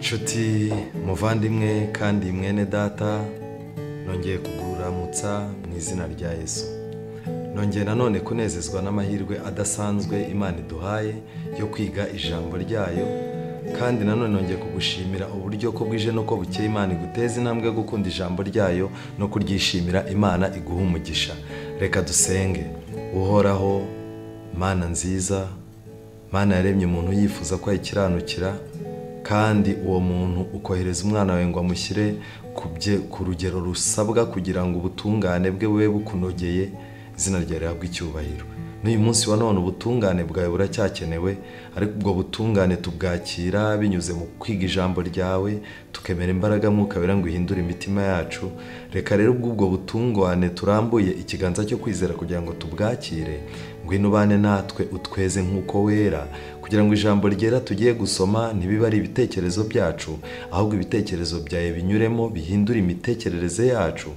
Nshuti muvandimwe kandi mwene data, nongeye kuguramutsa mu izina rya Yesu. Nongeye nanone kunezezwa n'amahirwe adasanzwe Imana iduhaye yo kwiga ijambo ryayo, kandi nanone nongeye kugushimira uburyo ko bwije no ko bukeye Imana iguteza intambwe yo gukunda ijambo ryayo no kuryishimira. Imana iguha umugisha. Reka dusenge. Uhoraho Mana nziza, Mana yaremye umuntu yifuza ko ayikiranukira, kandi uwo muntu ukohereza umwana wawe ngo amushyire ku rugero rusabwa kugira ngo ubutungane bwe bube bukunogeye. Izina ryawe rihabwe icyubahiro. N'uyu munsi wa none ubutungane bwawe buracyakenewe, ariko ubwo butungane tubwakira binyuze mu kwiga ijambo ryawe, tukemera imbaraga Mwuka Wera ngo ihindure imitima yacu. Reka rero ubwo butungane turambuye ikiganza cyo kwizera kugira ngo tubwakire, ngwino ubane natwe utweze nk'uko wera, kugira ngo ijambo ryera tugiye gusoma ntibibe ari ibitekerezo byacu, ahubwo ibitekerezo byawe binyuremo bihindura imitekerereze yacu.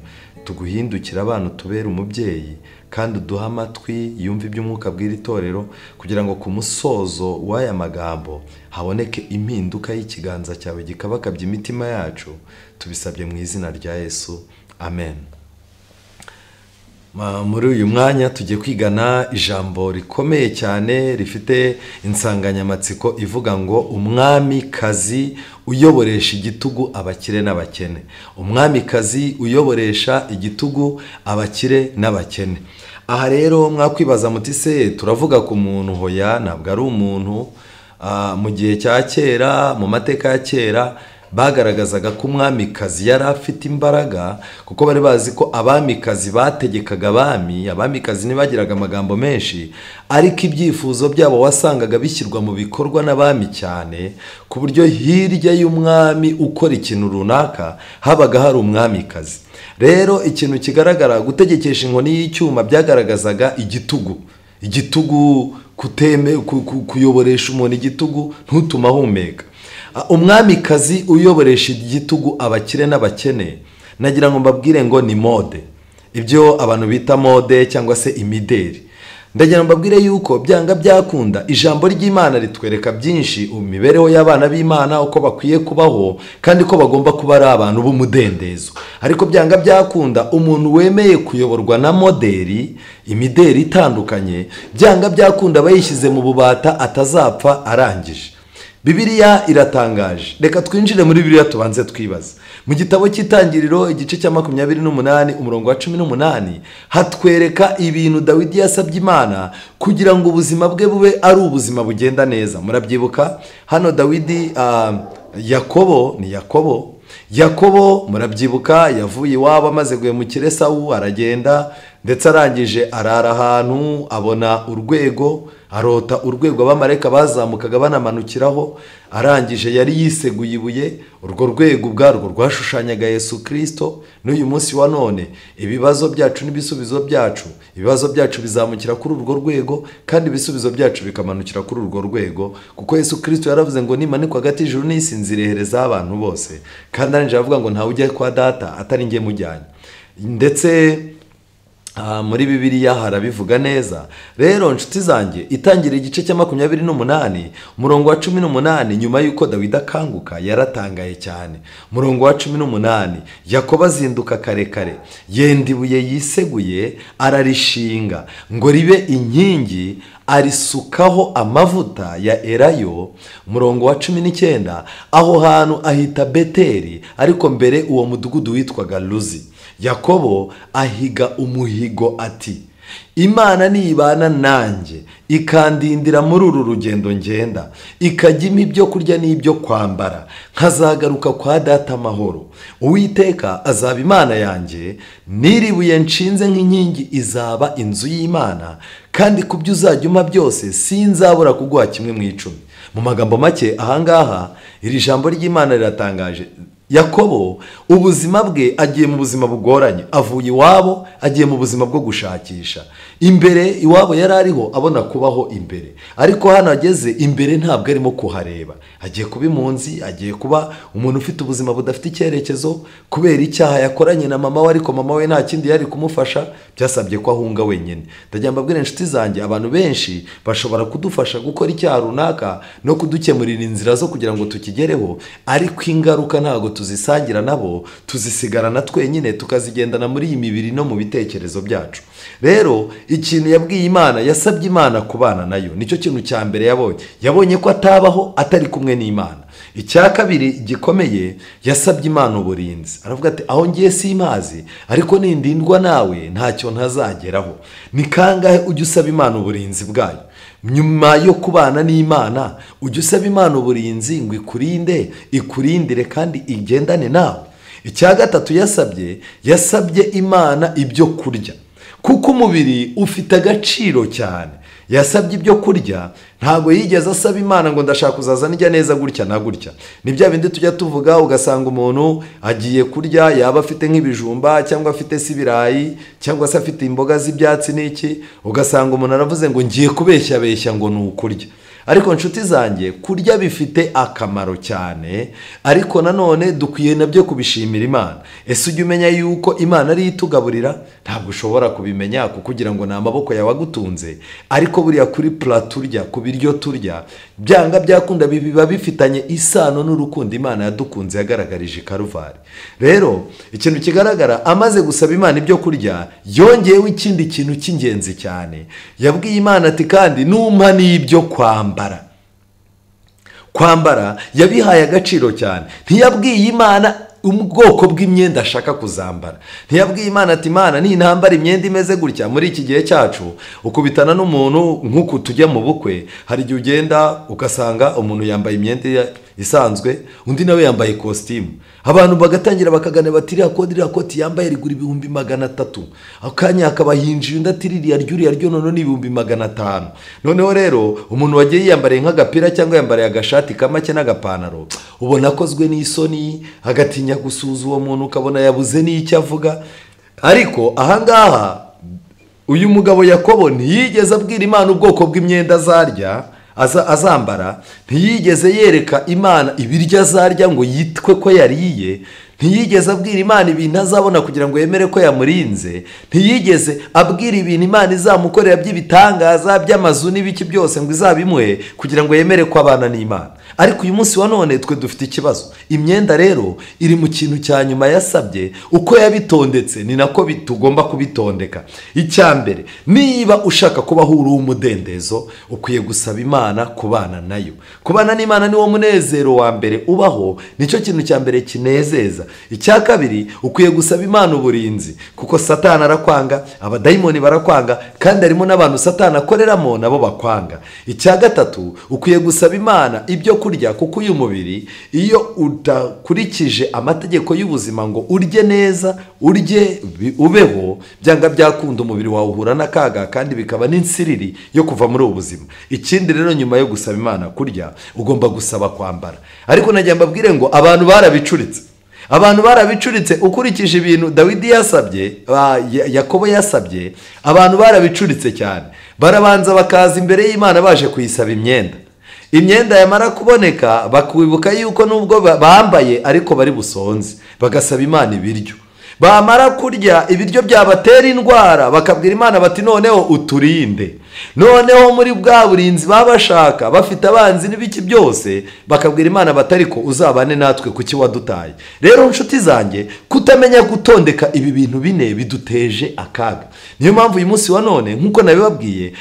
Tuguhindukira abantu tubera umubyeyi, kandi uduha amatwi yumva iby'umwuka bw'iri torero, kugira ngo ku musozo w'aya magambo haboneke impinduka y'ikiganza cyawe gikabakabye imitima yacu. Tubisabye mu izina rya Yesu, amen. Muri uyu mwanya tugiye kwigana ijambo rikomeye cyane rifite insanganyamatsiko ivuga ngo umwamikazi uyoboresha igitugu abakire n'abakene. Umwamikazi uyoboresha igitugu abakire n'abakene. Aha rero mwakwibaza muti se turavuga ku muntu? Hoya, ntabwo ari umuntu. Mu gihe cya kera, mu mateka ya kera, bagaragazaga ko umwamikazi yari afite imbaraga, kuko bari bazi ko abamikazi bategekaga abami. Abamikazi ntibagiraga amagambo menshi, ariko ibyifuzo byabo wasangaga bishyirwa mu bikorwa n'abami cyane, ku buryo hirya y'umwami ukora ikintu runaka habaga hari umwamikazi. Rero ikintu kigaragara, gutegekesha inkoni y'icyuma byagaragazaga igitugu. Igitugu, kuyoboresha umuntu igitugu ntutuma ahumeka. Umwamikazi uyoboresha igitugu abakire n'abakene, nagira ngo mbabwire ngo ni mode. Ibyo abantu bita mode cyangwa se imideri. Ndagira ngo mbabwire yuko byanga byakunda ijambo ry'Imana ritwereka byinshi imibereho y'abana b'Imana, uko bakwiye kubaho, kandi ko bagomba kuba ari abantu b'umudendezo. Ariko byanga byakunda umuntu wemeye kuyoborwa na moderi, imideri itandukanye, byanga byakunda bayishyize mu bubata atazapfa arangije. Bibiliya iratangaje. Reka twinjire muri Bibiliya tubanze twibaza. Mu gitabo cy'Itangiriro igice cya 28 umurongo wa 18 hatwereka ibintu Dawidi yasabye Imana kugira ngo ubuzima bwe bube ari ubuzima bugenda neza. Murabyibuka hano Dawidi, Yakobo murabyibuka, yavuye iwabo amaze guhemukira Esawu, aragenda ndetse arangije arara ahantu, abona urwego, arota urwego abamarayika bazamukaga banamanukiraho. Arangije yari yiseguye ibuye. Urwo rwego ubwarwo rwashushanyaga Yesu Kristo. N'uyu munsi wa none ibibazo byacu n'ibisubizo byacu, ibibazo byacu bizamukira kuri urwo rwego, kandi ibisubizo byacu bikamanukira kuri urwo rwego, kuko Yesu Kristo yaravuze ngo nimanikwa hagati y'ijuru n'isi nzirehereza abantu bose. Kandi arangije avuga ngo ntawe ujya kwa data atari njye mujyanye. Ndetse muri Bibiliya harabivuga neza. Rero nshuti zanjye, Itangiriro igice cya 28 umurongo wa 18, nyuma yuko Dawidi akanguka yaratangaye cyane. Umurongo wa 18, Yakobo azinduka kare yenda ibuye yiseguye ararishinga ngo ribe inkingi, arisukaho amavuta ya elayo. Umurongo wa 19, aho hantu ahita Beteli, ariko mbere uwo mudugudu witwaga Luzi. Yakobo ahiga umuhigo ati, Imana nibana nanjye ikandindira muri uru rugendo ngenda, ikajyima ibyo kurya n'ibyo kwambara, nkazagaruka kwa data amahoro. Uwiteka azaba Imana yanjye, n'iribuye nshinze nk'inkingi izaba inzu y'Imana, kandi ku byo uzajya umpa byose sinzabura kuguha kimwe mu 10. Mu magambo make ahangaha iri jambo ry'Imana riratangaje. Yakobo ubuzima bwe agiye mu buzima bugoranye, avuye iwabo agiye mu buzima bwo gushakisha. Imbere iwabo yari ariho abona kubaho imbere, ariko hano ageze imbere ntabwo arimo kuhareba. Agiye kuba impunzi, agiye kuba umuntu ufite ubuzima budafite icyerekezo kubera icyaha yakoranye na mama we, ariko mama we nta kindi yari kumufasha, byasabye ko ahunga wenyine. Ndagira mbabwire inshuti zanjye, abantu benshi bashobora kudufasha gukora icyaha runaka no kudukemurira inzira zo kugira ngo tukigereho, ariko ingaruka ntabwo tuzisangira nabo, tuzisigarana twenyine tukazigendana muri iyi mibiri no mu bitekerezo byacu. Rero ikintu yabwiye Imana, yasabye Imana kubana nayo, nicyo kintu cya mbere yabonye ko atabaho atari kumwe n'Imana. Icya kabiri gikomeye, yasabye Imana uburinzi. Aravuga ati aho ngiye simazi, ariko nindindwa nawe ntacyo ntazageraho. Ni kangahe ujya usaba Imana uburinzi bwayo? Nyuma yo kubana n'Imana ujya usaba Imana uburinzi ngo ikurindire kandi igendane nawe. Icya gatatu yasabye Imana ibyo kurya, kuko umubiri ufite agaciro cyane. Yasabye ibyo kurya, ntabwo yigeze asaba Imana ngo ndashaka kuzaza ndya neza gutya na gutya. Ni bya bindi tujya tuvuga, ugasanga umuntu agiye kurya, yaba afite nk'ibijumba cyangwa afite ibirayi cyangwa se afite imboga z'ibyatsi n'iki, ugasanga umuntu aravuze ngo ngiye kubeshya ngo ni ukurya. Ariko nshuti zanjye, kurya bifite akamaro cyane, ariko nanone dukwiye nabyo kubishimira Imana. Ese ujya umenya yuko Imana ari itugaburira? Ntabwo ushobora kubimenya kugira ngo ni amaboko yawe agutunze, ariko buriya kuri plato turya, ku biryo turya, byanga byakunda biba bifitanye isano n'urukundo Imana yadukunze yagaragarije i Karuvari. Rero ikintu kigaragara, amaze gusaba Imana ibyo kurya, yongeyeho ikindi kintu cy'ingenzi cyane. Yabwiye Imana ati kandi numpa n'ibyo kwambara yabihaye agaciro cyane. Ntiyabwiye Imana ubwoko bw'imyenda ashaka kuzambara. Ntiyabwiye Imana ati Imana nintambara imyenda imeze gutya. Muri iki gihe cyacu ukubitana n'umuntu nk'uko tujya mu bukwe, hari igihe ugenda ugasanga umuntu yambaye imyenda isanzwe, undi nawe yambaye ikositimu. Abantu bagatangira bakagana bati iriya koti yambaye rigura 300,000. Akanya akaba yinjiye undi ati ririya ryo none ni 500,000. Noneho rero umuntu wagiye yambariye nk'agapira cyangwa yambariye agashati kamake n'agapantaro, ubona akozwe n'isoni, agatinya gusuza uwo muntu, ukabona yabuze n'icyo avuga. Ariko ahangaha uyu mugabo Yakobo ntiyigeze abwira Imana ubwoko bw'imyenda azambara, ntiyigeze yereka Imana ibiryo azarya ngo yitwe ko yariye, ntiyigeze abwira Imana ibintu azabona kugira ngo yemere ko yamurinze, ntiyigeze abwira ibintu Imana izamukorera by'ibitangaza by'amazu n'ibiki byose ngo izabimuhe kugira ngo yemere ko abana n'Imana. Ariko uyu munsi wa none twe dufite ikibazo. Imyenda rero iri mu kintu cya nyuma yasabye. Uko yabitondetse ni nako tugomba kubitondeka. Icya mbere, niba ushaka kubaho uri umudendezo, ukwiye gusaba Imana kubana nayo. Kubana n'Imana ni wo munezero wa mbere ubaho, nicyo kintu cya mbere kinezeza. Icya kabiri, ukwiye gusaba Imana uburinzi, kuko Satani arakwanga, abadayimoni barakwanga, kandi harimo n'abantu Satani akoreramo nabo bakwanga. Icya gatatu, ukwiye gusaba Imana ibyo kurya, kuko uyu mubiri iyo udakurikije amategeko y'ubuzima ngo urye neza, urye ubeho, byanga byakunda umubiri wawe uhura n'akaga, kandi bikaba n'insiriri yo kuva muri ubu buzima. Ikindi rero, nyuma yo gusaba Imana kurya, ugomba gusaba kwambara. Ariko nagiye mbabwire ngo abantu barabicuritse. Ukurikije ibintu Dawidi yasabye, Yakobo yasabye, abantu barabicuritse cyane. Barabanza bakaza imbere y'Imana baje kuyisaba imyenda yamara kuboneka, bakwibuka yuko nubwo bambaye ariko bari busonze, bagasaba Imana ibiryo. Bamara kurya ibiryo byabatera indwara, bakabwira Imana bati noneho uturinde. Noneho muri bwa burinzi babashaka, bafite abanzi n'ibiki byose, bakabwira Imana bati ariko uzabane natwe kuki wadutaye. Rero nshuti zanjye, kutamenya gutondeka ibi bintu bine biduteje akaga. Niyo mpamvu uyu munsi wa none, nk'uko nabibabwiye,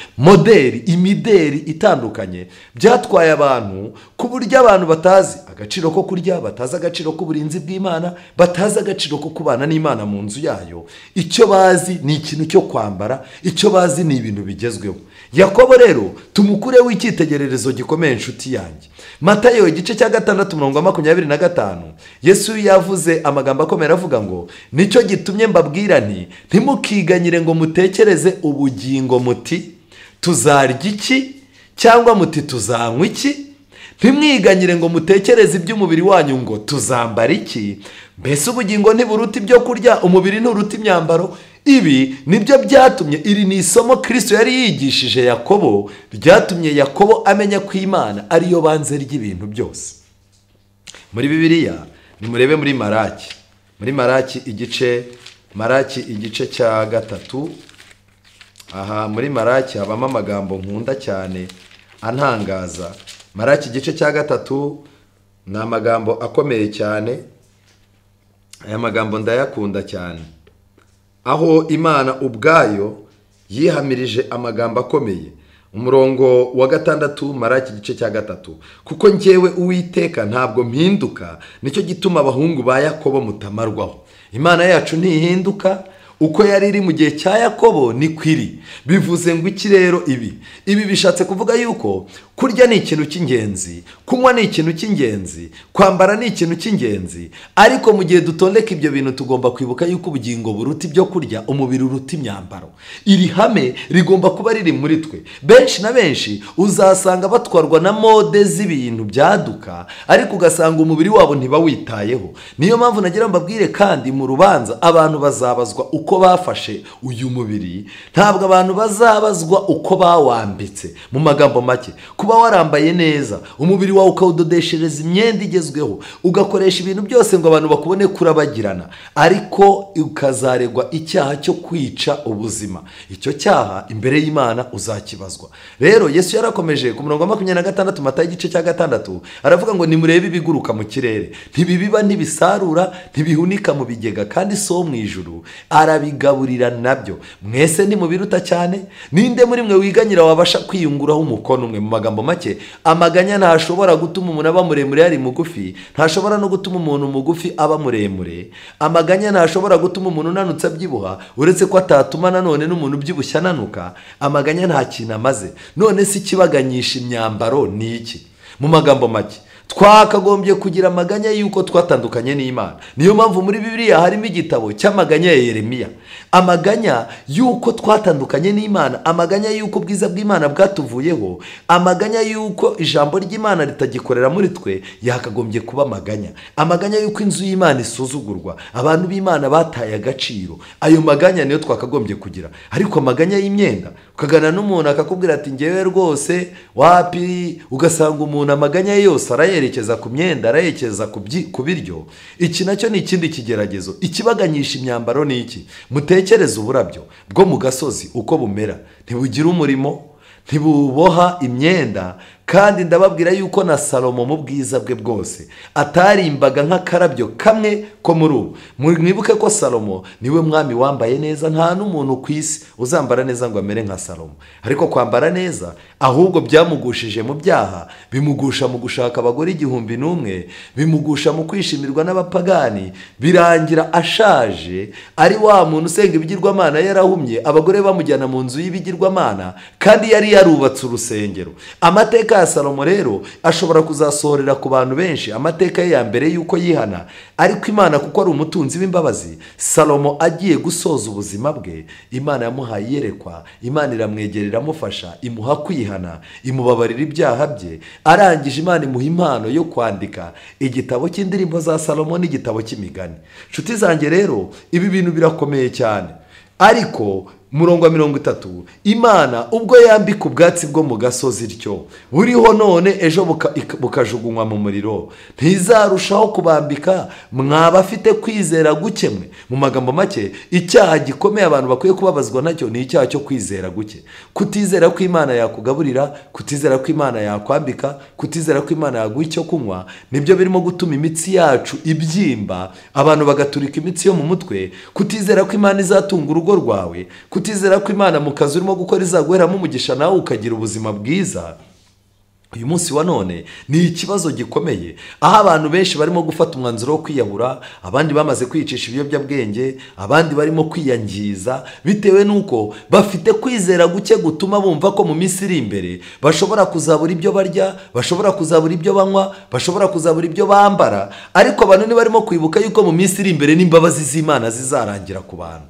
imideri itandukanye byatwaye abantu, ku buryo abantu batazi agaciro ko kurya, batazi agaciro k'uburinzi bw'Imana, batazi agaciro ko kubana n'Imana mu nzu yayo. Icyo bazi ni ikintu cyo kwambara, icyo bazi ni ibintu bigezweho. Yakobo rero tumukureho icyitegererezo gikomeye nshuti yanjye. Matayo igice cya 6:25, Yesu yavuze amagambo akomeye avuga ngo nicyo gitumye mbabwira nti ntimukiganyire ngo mutekereze ubugingo muti tuzarya iki cyangwa muti tuzanywa iki, ntimwiganyire ngo mutekereze iby'umubiri wanyu ngo tuzambara iki, mbese ubugingo ntiburuta ibyo kurya, umubiri nturuta imyambaro. Ibi nibyo byatumye, iri ni isomo Kristo yari yigishije Yakobo, ryatumye Yakobo amenya ko Imana ariyo banze ry'ibintu byose. Muri Bibiliya nimurebe muri Maraki igice cya gatatu. Aha muri Maraki habamo amagambo nkunda cyane antangaza. Maraki igice cya gatatu ni amagambo akomeye cyane. Aya magambo ndayakunda cyane, aho Imana ubwayo yihamirije amagambo akomeye. Umurongo wa 6, Maraki igice cya gatatu. Kuko njyewe Uwiteka ntabwo mpinduka, nicyo gituma abahungu ba Yakobo mutamarwaho. Imana yacu ntihinduka, uko yari iri mu gihe cya Yakobo ni kwiri. Bivuze ngo iki rero ibi bishatse kuvuga yuko kurya ni ikintu cy'ingenzi, kunywa ni ikintu cy'ingenzi, kwambara ni ikintu cy'ingenzi, ariko mu gihe dutondeka ibyo bintu tugomba kwibuka yuko ubugingo buruta ibyo kurya, umubiri uruta imyambaro. Iri hame rigomba kuba riri muri twe. Benshi na benshi uzasanga batwarwa na mode z'ibintu byaduka, ariko ugasanga umubiri wabo ntibawitayeho. Niyo mpamvu nagira mbabwire kandi mu rubanza abantu bazabazwa uko bafashe uyu mubiri, ntabwo abantu bazabazwa uko bawambitse. Mu magambo make, kuba warambaye neza umubiri wawe ukawudodeshereza imyenda igezweho, ugakoresha ibintu byose ngo abantu bakubone kurabagirana, ariko ukazaregwa icyaha cyo kwica ubuzima. Icyo cyaha imbere y'Imana uzakibazwa. Rero Yesu yarakomeje ku murongo wa 26, Matayo igice cya 6, aravuga ngo nimurebe ibiguruka mu kirere, ntibibiba, ntibisarura, ntibihunika mu bigega, kandi so mu ijuru arabigaburira nabyo. Mwese ntimubiruta cyane? Ninde muri mwe wiganyira wabasha kwiyunguraho umukono umwe? Mu magambo make, amaganya ntashobora gutuma umuntu aba muremure ari mugufi, ntashobora no gutuma umuntu mugufi aba muremure. Amaganya ntashobora gutuma umuntu unanutse abyibuha, uretse ko atatuma nanone n'umuntu ubyibushye ananuka. Amaganya nta kintu amaze. None si kibaganyisha imyambaro ni iki? Mu magambo make, twakagombye kugira amaganya yuko twatandukanye n'Imana. Niyo mpamvu muri Bibiliya harimo igitabo cy'amaganya ya Yeremiya. Amaganya yuko twatandukanye n'Imana, amaganya yuko ubwiza bw'Imana bwatuvuyeho, amaganya yuko ijambo ry'Imana ritagikorera muri twe, yakagombye kuba amaganya. Amaganya yuko inzu y'Imana isuzugurwa, abantu b'Imana bataye agaciro. Ayo maganya niyo twakagombye kugira. Ariko amaganya y'imyenda, ukagana n'umuntu akakubwira ati ngewe rwose wapi, ugasanga umuntu amaganya yose arayerekeza ku myenda, arayerekeza ku biryo. Iki nacyo ni ikindi kigeragezo. Ikibaganyisha imyambaro ni iki? Mutekereze uburabyo bwo mu gasozi uko bumera, ntibugira umurimo, ntibuboha imyenda. Kandi ndababwira yuko na Salomo mu bwiza bwe bwose atarimbaga nk'akarabyo kamwe ko muri ubu. Mwibuke ko Salomo niwe mwami wambaye neza. Nta n'umuntu ku isi uzambara neza ngo amere nka Salomo. Ariko kwambara neza ahubwo byamugushije mu byaha, bimugusha mu gushaka abagore 1,000, bimugusha mu kwishimirwa n'abapagani, birangira ashaje ari wa muntu usenga ibigirwamana, yarahumye, abagore bamujyana mu nzu y'ibigirwamana, kandi yari yarubatse urusengero. Amateka ya Salomo rero ashobora kuzasohorera ku bantu benshi amateka ye ya mbere yuko yihana, ariko Imana kuko ari umutunzi w'imbabazi, Salomo agiye gusoza ubuzima bwe, Imana yamuhaye iyerekwa, Imana iramwegera iramufasha, imuha kwihana, imubabarira ibyaha bye. Arangije Imana imuha impano yo kwandika igitabo cy'indirimbo za Salomo n'igitabo cy'imigani. Nshuti zanjye rero, ibi bintu birakomeye cyane. Ariko murongo wa 30, Imana ubwo yambika ubwatsi bwo mu gasozi ryo buriho none ejo bukajugunywa mu muriro, ntizarushaho kubambika mwaba afite kwizera guke mwe? Mu magambo make, icyaha gikomeye abantu bakwiye kubabazwa nacyo ni icyaha cyo kwizera guke. Kutizera ko Imana yakugaburira, kutizera ko Imana yakwambika, kutizera ko Imana yaguha icyo kunywa, nibyo birimo gutuma imitsi yacu ibyimba, abantu bagaturika imitsi yo mu mutwe. Kutizera ko Imana izatunga urugo rwawe, kutizera ko Imana mu kazi urimo gukora izaguheramo umugisha nawe ukagira ubuzima bwiza. Uyu munsi wa none ni ikibazo gikomeye, aho abantu benshi barimo gufata umwanzuro wo kwiyahura, abandi bamaze kwicisha ibiyobyabwenge, abandi barimo kwiyangiza, bitewe nuko bafite kwizera guke gutuma bumva ko mu minsi iri imbere bashobora kuzabura ibyo barya, bashobora kuzabura ibyo banywa, bashobora kuzabura ibyo bambara. Ariko abantu ni barimo kwibuka yuko mu minsi iri imbere n'imbabazi z'Imana zizarangira ku bantu.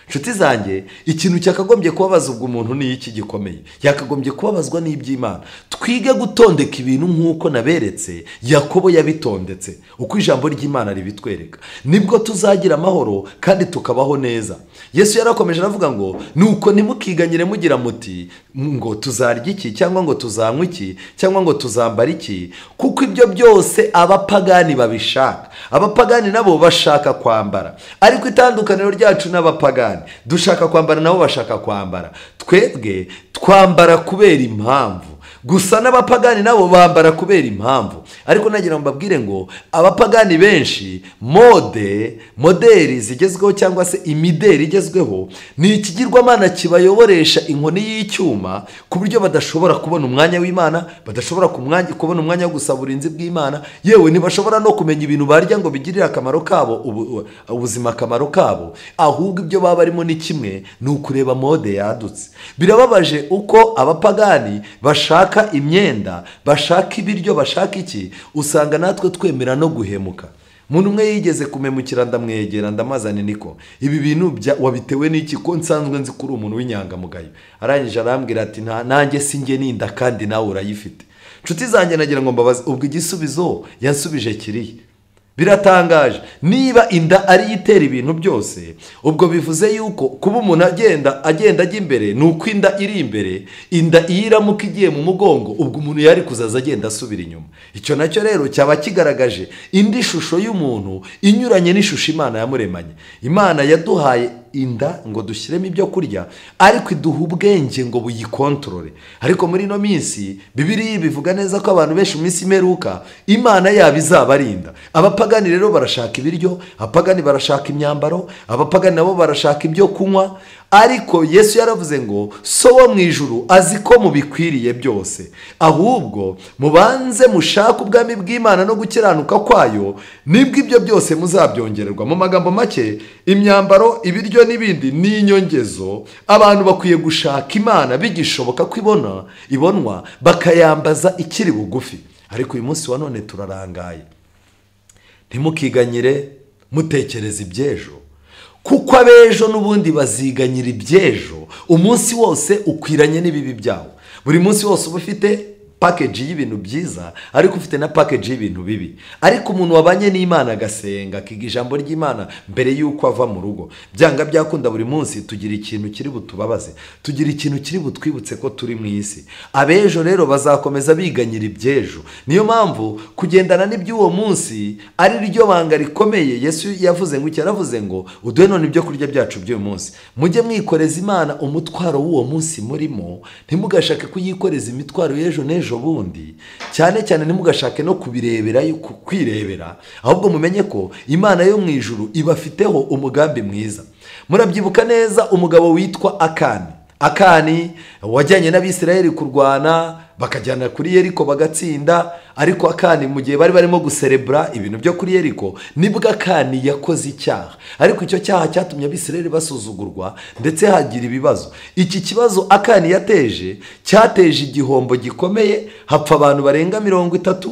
nshuti zanjye, ikintu cyakagombye kubabaza ubwo umuntu ni iki gikomeye, yakagombye kubabazwa n'iby'Imana. Twige gutondeka ibintu nk'uko naberetse Yakobo yabitondetse, uko ijambo ry'Imana ribitwereka, nibwo tuzagira amahoro kandi tukabaho neza. Yesu yarakomeje aravuga ngo nuko ntimukiganyire mugira muti ngo tuzarya iki cyangwa ngo tuzanywa iki cyangwa ngo tuzambara iki, kuko ibyo byose abapagani babishaka. Abapagani nabo bashaka kwambara, ariko itandukaniro ryacu n'abapagani, dushaka kwambara nabo bashaka kwambara. Twebwe twambara kubera impamvu, gusa n'abapagani nabo bambara kubera impamvu. Ariko nagira ngo mbabwire ngo abapagani benshi moderi zigezweho cyangwa se imideri igezweho ni ikigirwamana kibayoboresha inkoni y'icyuma, ku buryo badashobora kubona umwanya w'Imana, badashobora kubona umwanya wo gusaba uburinzi bw'Imana, yewe ntibashobora no kumenya ibintu barya ngo bigirire akamaro kabo, ubuzima akamaro kabo. Ahubwo ibyo baba barimo ni kimwe, ni ukureba mode yadutse. Birababaje uko abapagani bashaka imyenda, bashaka ibiryo, bashaka iki, usanga natwe twemera no guhemuka. Umuntu umwe yigeze kumemukira, ndamwegera ndamazana, niko ibi bintu wabitewe n'iki ko nsanzwe nzi kuri umuntu w'inyangamugayo? Arangije arambwira ati nanjye sinjye ninda kandi nawe urayifite. Nshuti zanjye, nagira ngo mbabaze, ubwo igisubizo yansubije kiriya. Biratangaje, niba inda ari itera ibintu byose, ubwo bivuze yuko kuba umuntu agenda ajya imbere ni uko inda iri imbere, inda iramuka igiye mu mugongo ubwo umuntu yari kuzaza agenda asubira inyuma. Icyo nacyo rero cyaba kigaragaje indi shusho y'umuntu inyuranye n'ishusho Imana yamuremanye. Imana yaduhaye inda ngo dushyiremo ibyo kurya, ariko iduha ubwenge ngo buyikontorore. Ariko muri ino minsi Bibiliya bivuga neza ko abantu benshi mu minsi imeruka Imana yabo izabarinda. Abapagani rero barashaka ibiryo, abapagani barashaka imyambaro, abapagani nabo barashaka ibyo kunywa. Ariko Yesu yaravuze ngo so wo mu ijuru azi ko mubikwiriye byose, ahubwo mubanze mushaka ubwami bw'Imana no gukiranuka kwayo, nibwo ibyo byose muzabyongererwa. Mu magambo make, imyambaro, ibiryo n'ibindi ni inyongezo. Abantu bakwiye gushaka Imana bigishoboka ko ibonwa, bakayambaza ikiri bugufi. Ariko uyu munsi wa none turarangaye. Ntimukiganyire mutekereza iby'ejo, kuko abejo n'ubundi baziganyira iby'ejo. Umunsi wose ukwiranye n'ibibi byawo. Buri munsi wose uba ufite package y'ibintu byiza, ariko ufite na package y'ibintu bibi. Ariko umuntu wabanye n'Imana agasenga, akiga ijambo ry'Imana mbere y'uko ava mu rugo, byanga byakunda buri munsi tugira ikintu kiri butubabaze, tugira ikintu kiri butwibutse ko turi mu isi. Abejo rero bazakomeza biganyira iby'ejo. Niyo mpamvu kugendana n'iby'uwo munsi ari ryo banga rikomeye. Yesu yavuze ngo yaravuze ngo uduhe none ibyo kurya byacu by'uyu munsi. Mujye mwikoreza Imana umutwaro w'uwo munsi murimo, ntimugashake kuyikoreza imitwaro y'ejo n'ejo bundi. Cyane cyane ntimugashake no kwirebera, ahubwo mumenye ko Imana yo mu ijuru ibafiteho umugambi mwiza. Murabyibuka neza umugabo witwa Akani wajyanye n'Abisirayeli kurwana, bakajyana kuri Yeriko bagatsinda. Ariko Akani mu gihe bari barimo guserebura ibintu byo kuri Yeriko, nibwo Akani yakoze icyaha. Ariko icyo cyaha cyatumye Abisirayeli basuzugurwa ndetse hagira ibibazo. Iki kibazo Akani yateje cyateje igihombo gikomeye, hapfa abantu barenga 30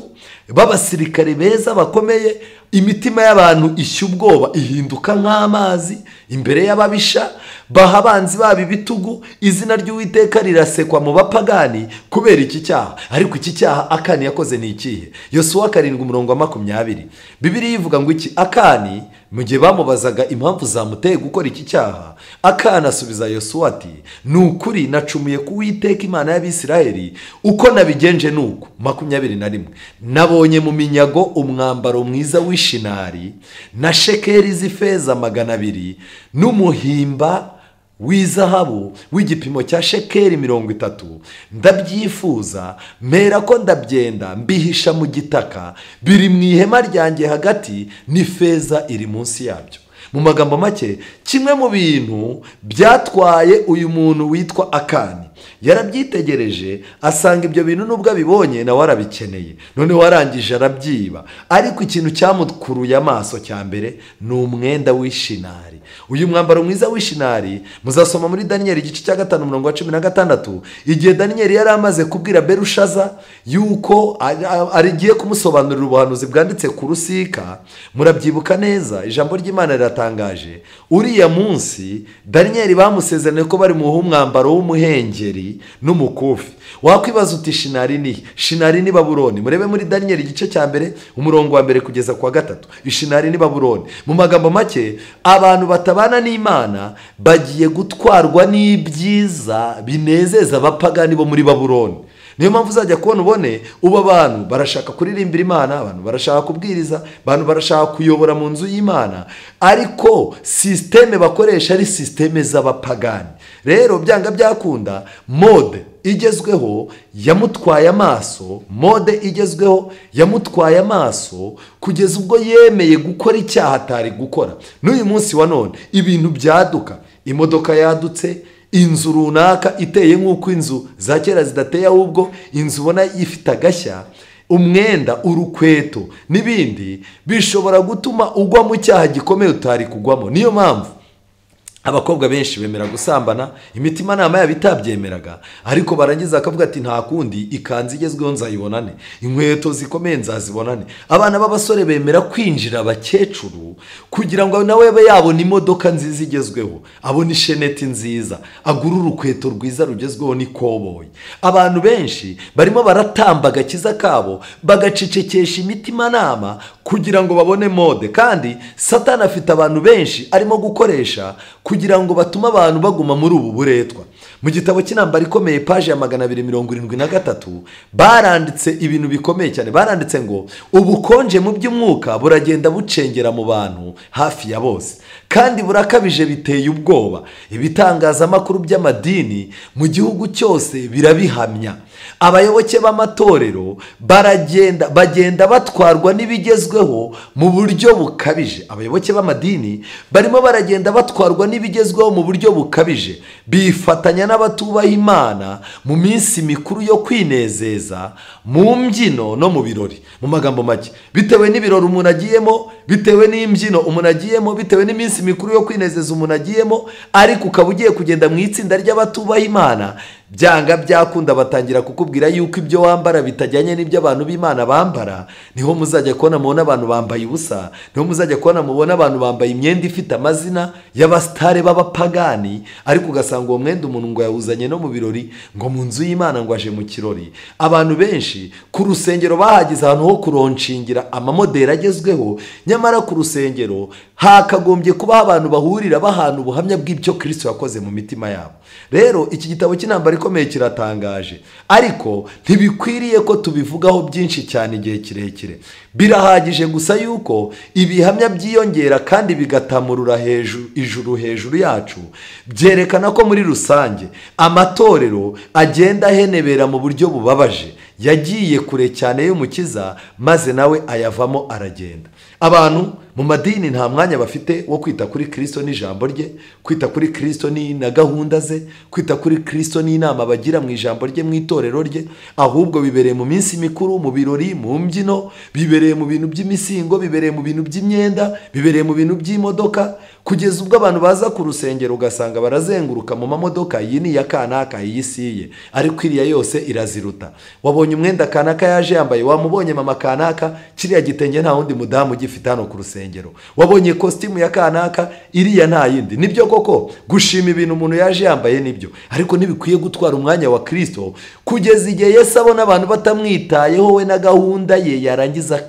b'abasirikare beza bakomeye. Imitima y'abantu ishya ubwoba, ihinduka nk'amazi imbere y'ababisha, baha abanzi babo ibitugu. Izina ry'Uwiteka rirasekwa mu bapagani kubera iki cyaha. Ariko iki cyaha Akani yakoze ni ikihe? Yosuwa 7:20 Bibiliya ivuga ngo iki? Akani mu gihe bamubazaga impamvu zamuteye gukora iki cyaha, Akani asubiza Yosuwa ati, ni ukuri nacumuye ku Uwiteka Imana y'Abisirayeli, uko nabigenje nuko. 21 Nabonye mu minyago umwambaro mwiza w'ishinari na shekeri z'ifeza 200 n'umuhimba w'izahabu w'igipimo cya shekeri 30. Ndabyifuza, mpera ko ndabyenda, mbihisha mu gitaka, biri mu ihema ryanjye hagati, n'ifeza iri munsi yabyo. Mu magambo make, kimwe mu bintu byatwaye uyu muntu witwa Akani, yarabyitegereje asanga ibyo bintu nubwo abibonye nawe arabikeneye, none warangije arabyiba. Ariko ikintu cyamukuruye amaso cya mbere ni umwenda w'ishinari. Uyu mwambaro mwiza w'ishinari muzasoma muri Daniel igice cya 5:16, igihe Daniel yari amaze kubwira Berushaza yuko arigiye kumusobanurira ubuhanuzi bwanditse ku rusika. Murabyibuka neza, ijambo ry'Imana kiratangaje uriya munsi Daniel bamusezeranye ko bari muha umwambaro w'umuhengeri n'umukufi. Wakwibaza uti Shinari ni Babuloni. Murebe muri Daniel igice cya mbere umurongo wa mbere kugeza kwa 3. Shinari ni Babuloni. Mu magambo make abantu batabana n'Imana bagiye gutwarwa n'ibyiza binezeza abapagani bo muri Babuloni. Niyo mpamvu uzajya kubona ubone ubu abantu barashaka kuririmbira Imana, abantu barashaka kubwiriza, abantu barashaka kuyobora mu nzu y'Imana, ariko systeme bakoresha ari systeme z'abapagani. Rero byanga byakunda mode igezweho yamutwaye amaso, kugeza ubwo yemeye gukora icyaha atari gukora. N'uyu munsi wa none ibintu byaduka, imodoka yadutse, inzu runaka iteye nk'uko inzu za kera zidateye, ahubwo inzu ubona ifite agashya, umwenda, urukweto n'ibindi bishobora gutuma ugwa mu cyaha gikomeye utari kugwamo. Niyo mpamvu abakobwa benshi bemera gusambana, imitima nama yabo itabyemeraga, ariko barangiza akavuga ati nta kundi, ikanzu igezweho nzayibonane, inkweto zikomeye nzazibonane. Abana b'abasore bemera kwinjira abakecuru kugira ngo nawe abe yabona imodoka nziza igezweho, abona isheneti nziza, agura urukweto rwiza rugezweho n'ikoboyi. Abantu benshi barimo baratamba agakiza kabo, bagacecekesha imitima nama kugira ngo babone mode, kandi Satani afite abantu benshi arimo gukoresha kugira ngo batume abantu baguma muri ubu buretwa. Mu gitabo cy'Intambara ikomeye paje ya 273 baranditse ibintu bikomeye cyane. Baranditse ngo ubukonje mu by'umwuka buragenda bucengera mu bantu hafi ya bose, kandi burakabije biteye ubwoba. Ibitangazamakuru by'amadini mu gihugu cyose birabihamya. Abayoboke b'amatorero bagenda batwarwa n'ibigezweho mu buryo bukabije. Abayoboke b'amadini barimo baragenda batwarwa n'ibigezweho mu buryo bukabije, bifatanya n'abatubaha Imana mu minsi mikuru yo kwinezeza, mu mbyino no mu birori. Mu magambo make, bitewe n'ibirori umuntu agiyemo, bitewe n'imbyino umuntu agiyemo, bitewe n'iminsi mikuru yo kwinezeza umuntu agiyemo, ariko ukaba ugiye kugenda mu itsinda ry'abatubaha Imana, byanga byakunda batangira kukubwira yuko ibyo wambara bitajyanye n'ibyo abantu b'Imana bambara. Niho muzajya kubona mubona abantu bambaye ubusa, niho muzajya kubona mubona abantu bambaye imyenda ifite amazina y'abastare b'abapagani, ariko ugasanga uwo mwenda umuntu ngo yawuzanye no mu birori, ngo mu nzu y'Imana ngo aje mu kirori. Abantu benshi ku rusengero bahagize ahantu ho kuronshingira amamoderi agezweho, nyamara ku rusengero hakagombye kuba abantu bahurira bahana ubuhamya bw'ibyo Kristo yakoze mu mitima yabo. Rero iki gitabo cy'Intambara ikomeye kiratangaje, ariko ntibikwiriye ko tubivugaho byinshi cyane igihe kirekire. Birahagije gusa yuko ibihamya byiyongera kandi bigatamurura ijuru hejuru yacu, byerekana ko muri rusange amatorero agenda ahenebera mu buryo bubabaje. Yagiye kure cyane y'Umukiza, maze nawe ayavamo aragenda. Abantu mu madini nta mwanya bafite wo kwita kuri Kristo n'ijambo rye, kwita kuri Kristo na gahunda ze, kwita kuri Kristo n'inama bagira mu ijambo rye, mu itorero rye, ahubwo bibereye mu minsi mikuru, mu birori, mu mbyino, bibereye mu bintu by'imisingo, bibereye mu bintu by'imyenda, bibereye mu bintu by'imodoka, kugeza ubwo abantu baza ku rusengero ugasanga barazenguruka mu mamodoka. Iyi ni iya kanaka, iyi siye, ariko iriya yose iraziruta. Wabonye umwenda kanaka yaje yambaye, wamubonye mama kanaka kiriya gitenge nta wundi mudamu ugifite hano ku rusengero. Wabonye kositimu ya kanaka, iriya nta yindi. Nibyo koko gushima ibintu umuntu yaje yambaye nibyo, ariko ntibikwiye gutwara umwanya wa Kristo, kugeza igihe Yesu abona abantu batamwitayeho we na gahunda ye, yarangiza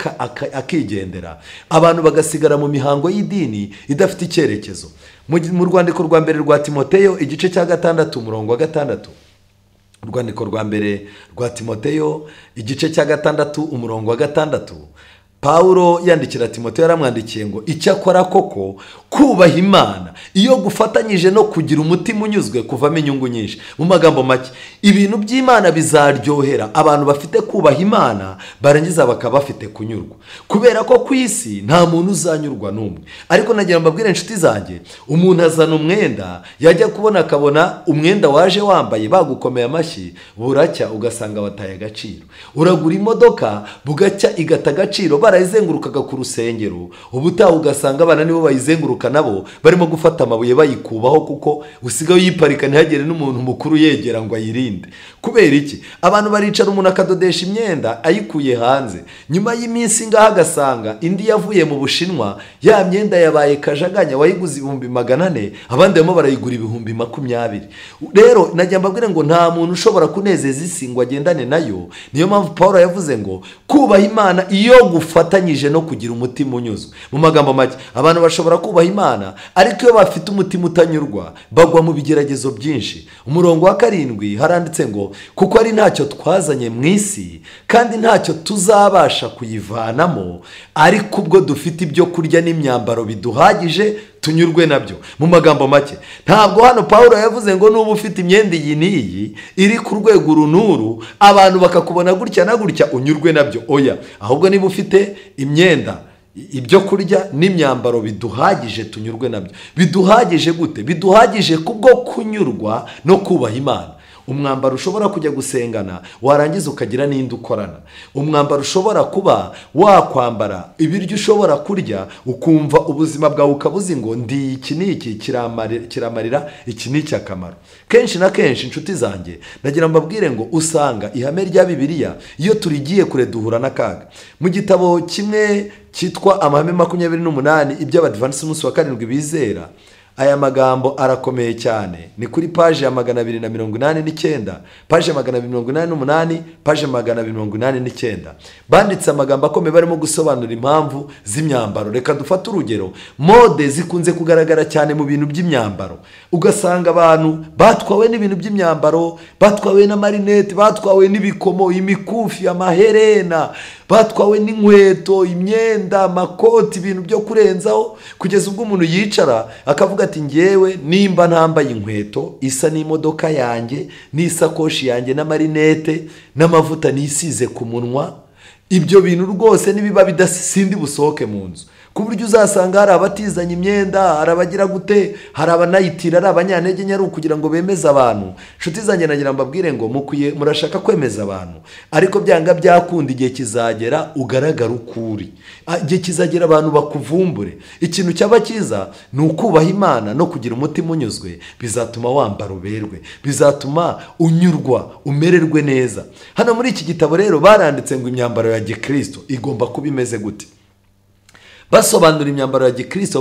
akigendera, abantu bagasigara mu mihango y'idini idafite icyerekezo. Mu rwandiko rwa mbere rwa Timoteyo igice cya 6 umurongo wa 6, urwandiko rwa mbere rwa Timoteyo igice cya 6 umurongo wa 6, Paulo yandikira Timoteyo yaramwandikiye ngo icyakora koko kubaha Imana iyo gufatanyije no kugira umutima unyuzwe kuvamo inyungu nyinshi. Mu magambo make, ibintu by'Imana bizaryohera abantu bafite kubaha Imana, barangiza bakaba bafite kunyurwa, kubera ko ku isi nta muntu uzanyurwa n'umwe. Ariko nagira mbabwire inshuti zanjye, umuntu azana umwenda, yajya kubona akabona umwenda waje wambaye bagukomeye amashyi, buracya ugasanga wataye agaciro. Uragura imodoka, bugacya igata agaciro barayizengurukaga ku rusengero, ubutaha ugasanga abana nibo bayizenguruka nabo barimo gufata amabuye bayikubaho, kuko usigaye uyiparika ntihagere n'umuntu mukuru yegera ngo ayirinde. Kubera iki? Abantu baricara, umuntu akadodesha imyenda ayikuye hanze, nyuma y'iminsi ngaha agasanga indi yavuye mu Bushinwa, ya myenda yabaye kajaganya, wayiguze 400, abandi barimo barayigura 20,000. Rero najya mbabwire ngo nta muntu ushobora kunezeza isi ngo agendane nayo. Niyo mpamvu Paulo yavuze ngo kubaha Imana iyo gufatanyije no kugira umutima unyuzwe. Mu magambo make, abantu bashobora kubaha Imana ariko iyo bafite umutima utanyurwa bagwa mu bigeragezo byinshi. Umurongo wa 7 haranditse ngo kuko ari ntacyo twazanye mu isi kandi ntacyo tuzabasha kuyivanamo, ariko ubwo dufite ibyo kurya n'imyambaro biduhagije tunyurwe nabyo. Mu magambo make, ntabwo hano Paulo yavuze ngo nuba ufite imyenda iyi n'iyi iri ku rwego runuru abantu bakakubona gutya na gutya unyurwe nabyo. Oya, ahubwo niba ufite imyenda, ibyo kurya n'imyambaro biduhagije tunyurwe nabyo. Biduhagije gute? Biduhagije kubwo kunyurwa no kubaha Imana. Umwambaro ushobora kujya gusengana warangiza ukagira n'indi ukorana. Umwambaro ushobora kuba wakwambara, ibiryo ushobora kurya ukumva ubuzima bwawe ukabuzi ngo ndi iki n'iki kiramarira iki n'iki akamaro. Kenshi na kenshi inshuti zanjye nagira mbabwire ngo usanga ihame rya Bibiliya iyo turigiye kure duhura n'akaga. Mu gitabo kimwe cyitwa amahame 28 iby'Abadiventisi umunsi wa 7 bizera, aya magambo arakomeye cyane. Ni kuri page ya 289, page ya 288, page ya 289. Banditse amagambo akomeye barimo gusobanura impamvu z'imyambaro. Reka dufate urugero. Mode zikunze kugaragara cyane mu bintu by'imyambaro. Ugasanga abantu batwawe n'ibintu by'imyambaro, batwawe na marinette, batwawe n'ibikomo, imikufi, amaherena, batwawe n'inkweto, imyenda, amakoti, ibintu byo kurenzaho, kugeza ubwo umuntu yicara akavuga ati ngewe nimba ntambaye inkweto isa n'imodoka yanjye n'isakoshi yanjye n'amarinette n'amavuta nisize ku munwa, ibyo bintu rwose nibiba bidasindi busohoke mu nzu. Ku buryo uzasanga hari abatizanya imyenda, hari abagira gute, hari abanayitira, ari abanyantege nyaru kugira ngo bemeze abantu. Nshuti zanjye nagira mbabwire ngo murashaka kwemeza abantu, ariko byanga byakunda igihe kizagera ugaragara ukuri. Igihe kizagera abantu bakuvumbure. Ikintu cyaba cyiza ni ukubaha Imana no kugira umutima unyuzwe, bizatuma wambara uberwe, bizatuma unyurwa, umererwe neza. Hano muri iki gitabo rero baranditse ngo imyambaro ya Gikristo igomba kuba imeze gute. Basobanura imyambaro ya Gikristo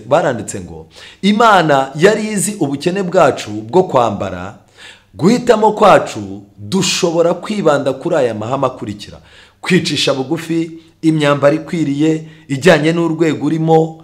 baranditse ngo Imana yari izi ubukene bwacu bwo kwambara, guhitamo kwacu dushobora kwibanda kuri aya mahame akurikira: kwicisha bugufi, imyambaro ikwiriye ijyanye n'urwego urimo,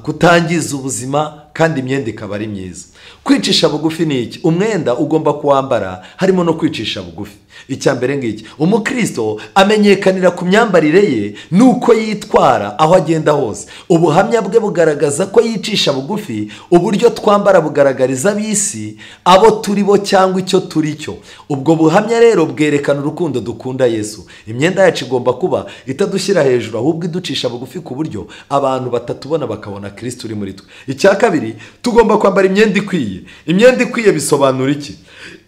kutangiza ubuzima, kandi imyenda ikaba ari myiza. Kwicisha bugufi ni iki? Umwenda ugomba kuwambara harimo no kwicisha bugufi. Icyambere ngiki, umukristo amenyekanira ku myambarire ye nuko yitwara aho agenda hose. Ubuhamya bwe bugaragaza ko yicisha bugufi, uburyo twambara bugaragariza ab'isi abo turi bo cyangwa icyo turi cyo. Ubwo buhamya rero bwerekana urukundo dukunda Yesu. Imyenda yacu igomba kuba itadushyira hejuru, ahubwo iducisha bugufi ku buryo abantu batatubona bakabona Kristo uri muri twe. Icya kabiri, tugomba kwambara imyenda ikwiye. Imyenda ikwiye bisobanura iki?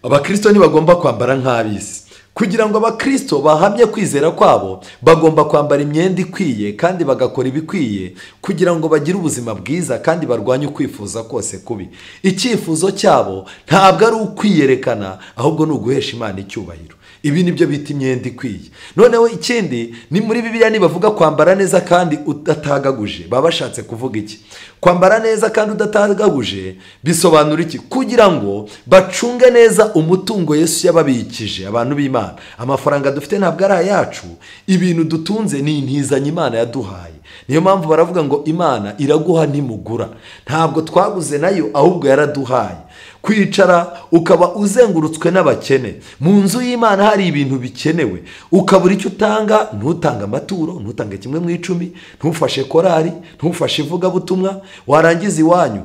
Abakristo ntibagomba kwambara nk'ab'isi. Kugira ngo abakristo bahamye kwizera kwabo bagomba kwambara imyenda ikwiye kandi bagakora ibikwiye kugira ngo bagire ubuzima bwiza kandi barwanye ukwifuza kose kubi. Icyifuzo cyabo ntabwo ari ukwiyerekana, ahubwo ni uguhesha Imana icyubahiro. Ibi nibyo bita imyenda ikwiye. Noneho ikindi ni muri Bibiliya nibavuga kwambara neza kandi udatagaguje, baba bashatse kuvuga iki? Kwambara neza kandi udatagaguje bisobanura iki? Kugira ngo bacunge neza umutungo Yesu yababikije abantu b'Imana. Amafaranga dufite ntabwo ari ayacu, ibintu dutunze ni intizanyo Imana yaduhaye. Niyo mpamvu baravuga ngo Imana iraguha ntimugura. Ntabwo twaguze nayo, ahubwo yaraduhaye. Kwicara ukaba uzengurutswe n'abakene. Mu nzu y'Imana hari ibintu bikenewe, ukabura icyo utanga, ntutanga amaturo, ntutange 1/10, ntufashe korari, ntufashe ivugabutumwa. Warangiza iwanyu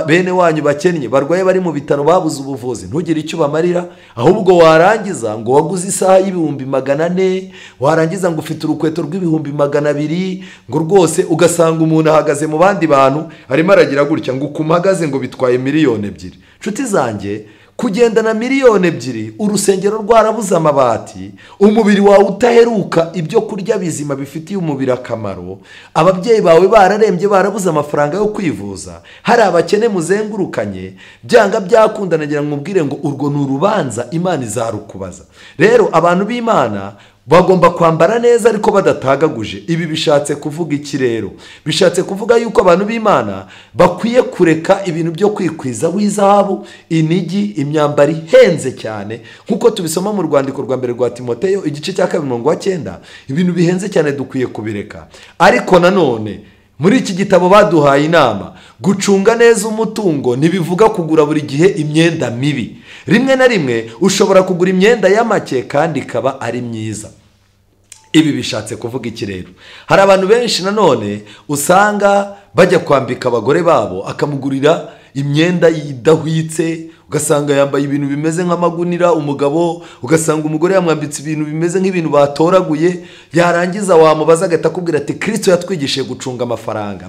bene wanyu bakennye barwaye bari mu bitaro babuze ubuvuzi, ntugire icyo bamarira, ahubwo warangiza ngo waguze isaha y'ibihumbi 400, warangiza ngo ufite urukweto rw'ibihumbi 200, ngo rwose ugasanga umuntu ahagaze mu bandi bantu arimo aragira gutya ngo ukumagaze ngo bitwaye 2,000,000. Nshuti zanjye, kugendana miliyoni 2, urusengero rwarabuze amabati, umubiri wawe utaheruka ibyo kurya bizima bifitiye umubiri akamaro, ababyeyi bawe bararembye barabuze amafaranga yo kwivuza, hari abakene muzengurukanye, byanga byakunda nagira ngo mubwire ngo urwo ni urubanza Imana izarukubaza. Rero abantu b'Imana bagomba kwambara neza ariko badatagaguje. Ibi bishatse kuvuga iki rero? Bishatse kuvuga yuko abantu b'Imana bakwiye kureka ibintu byo kwikwiza w'izahabu, inigi, imyambaro ihenze cyane, nkuko tubisoma mu rwandiko rwa mbere rwa Timoteyo igice cya 2:9. Ibintu bihenze cyane dukwiye kubireka. Ariko nanone muri iki gitabo baduhaye inama gucunga neza umutungo, ntibivuga kugura buri gihe imyenda mibi. Rimwe na rimwe ushobora kugura imyenda y'amake kandi ikaba ari myiza. Ibi bishatse kuvuga iki rero? Hari abantu benshi nanone usanga bajya kwambika abagore babo, akamugurira imyenda idahwitse, ugasanga yambaye ibintu bimeze nk'amagunira. Umugabo ugasanga umugore yamwambitse ibintu bimeze nk'ibintu batoraguye, yarangiza wamubaza agahita akubwira ati Kristo yatwigishije gucunga amafaranga